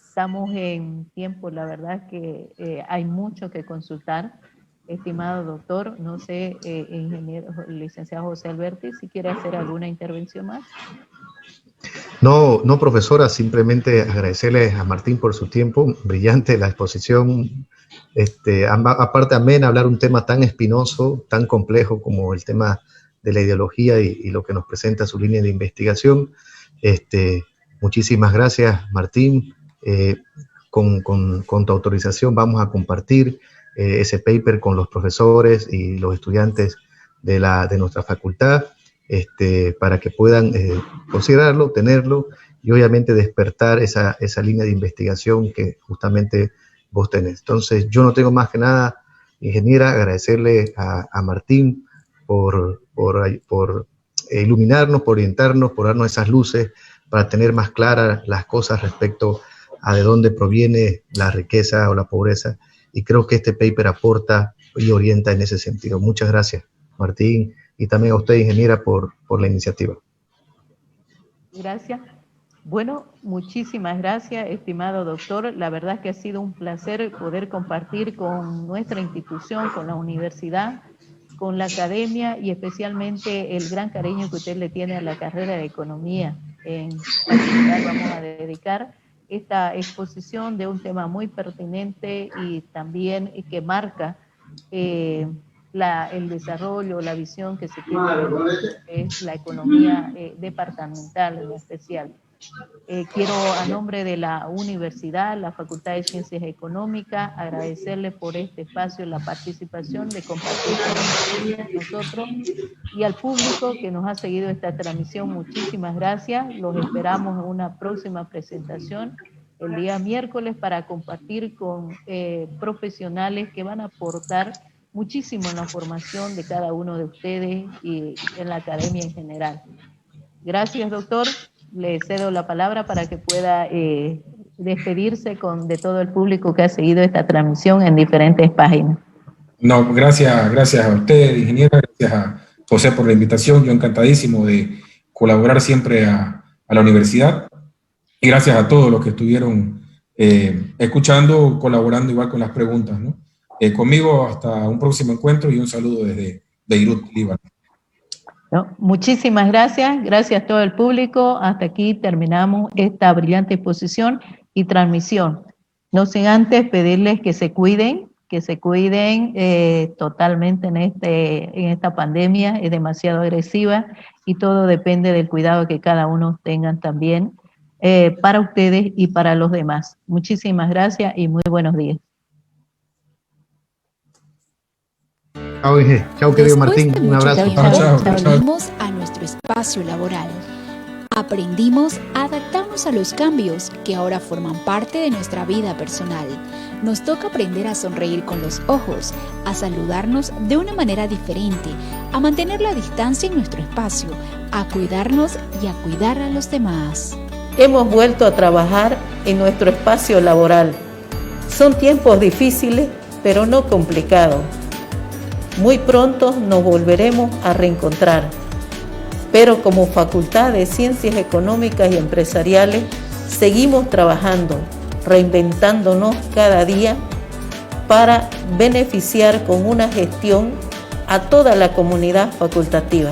estamos en tiempo, la verdad que hay mucho que consultar. Estimado doctor, no sé, ingeniero, licenciado José Alberti, si quiere hacer alguna intervención más. No, profesora, simplemente agradecerle a Martín por su tiempo, brillante la exposición, aparte amena hablar un tema tan espinoso, tan complejo como el tema de la ideología y lo que nos presenta su línea de investigación. Muchísimas gracias, Martín. Con tu autorización vamos a compartir ese paper con los profesores y los estudiantes de nuestra facultad, para que puedan considerarlo, tenerlo y obviamente despertar esa línea de investigación que justamente vos tenés. Entonces, yo no tengo más que nada, ingeniera, agradecerle a Martín por iluminarnos, por orientarnos, por darnos esas luces para tener más claras las cosas respecto a de dónde proviene la riqueza o la pobreza. Y creo que este paper aporta y orienta en ese sentido. Muchas gracias, Martín, y también a usted, ingeniera, por la iniciativa. Gracias. Bueno, muchísimas gracias, estimado doctor. La verdad es que ha sido un placer poder compartir con nuestra institución, con la universidad, con la academia y especialmente el gran cariño que usted le tiene a la carrera de economía. En particular vamos a dedicar esta exposición de un tema muy pertinente y también que marca el desarrollo, la visión que se tiene de lo que es la economía departamental en especial. Quiero, a nombre de la universidad, la Facultad de Ciencias Económicas, agradecerle por este espacio, la participación de compartir con nosotros y al público que nos ha seguido esta transmisión. Muchísimas gracias. Los esperamos en una próxima presentación el día miércoles para compartir con profesionales que van a aportar muchísimo en la formación de cada uno de ustedes y en la academia en general. Gracias, doctor. Le cedo la palabra para que pueda despedirse de todo el público que ha seguido esta transmisión en diferentes páginas. No, gracias a usted, ingeniera, gracias a José por la invitación. Yo encantadísimo de colaborar siempre a la universidad. Y gracias a todos los que estuvieron escuchando, colaborando igual con las preguntas, ¿no? Conmigo hasta un próximo encuentro y un saludo desde Beirut, Líbano. No, muchísimas gracias, gracias a todo el público. Hasta aquí terminamos esta brillante exposición y transmisión. No sin antes pedirles que se cuiden totalmente en esta pandemia, es demasiado agresiva y todo depende del cuidado que cada uno tengan también para ustedes y para los demás. Muchísimas gracias y muy buenos días. Chao, Inge. Chao, querido Martín. Un abrazo. Volvimos a nuestro espacio laboral. Aprendimos a adaptarnos a los cambios que ahora forman parte de nuestra vida personal. Nos toca aprender a sonreír con los ojos, a saludarnos de una manera diferente, a mantener la distancia en nuestro espacio, a cuidarnos y a cuidar a los demás. Hemos vuelto a trabajar en nuestro espacio laboral. Son tiempos difíciles, pero no complicados. Muy pronto nos volveremos a reencontrar, pero como Facultad de Ciencias Económicas y Empresariales seguimos trabajando, reinventándonos cada día para beneficiar con una gestión a toda la comunidad facultativa.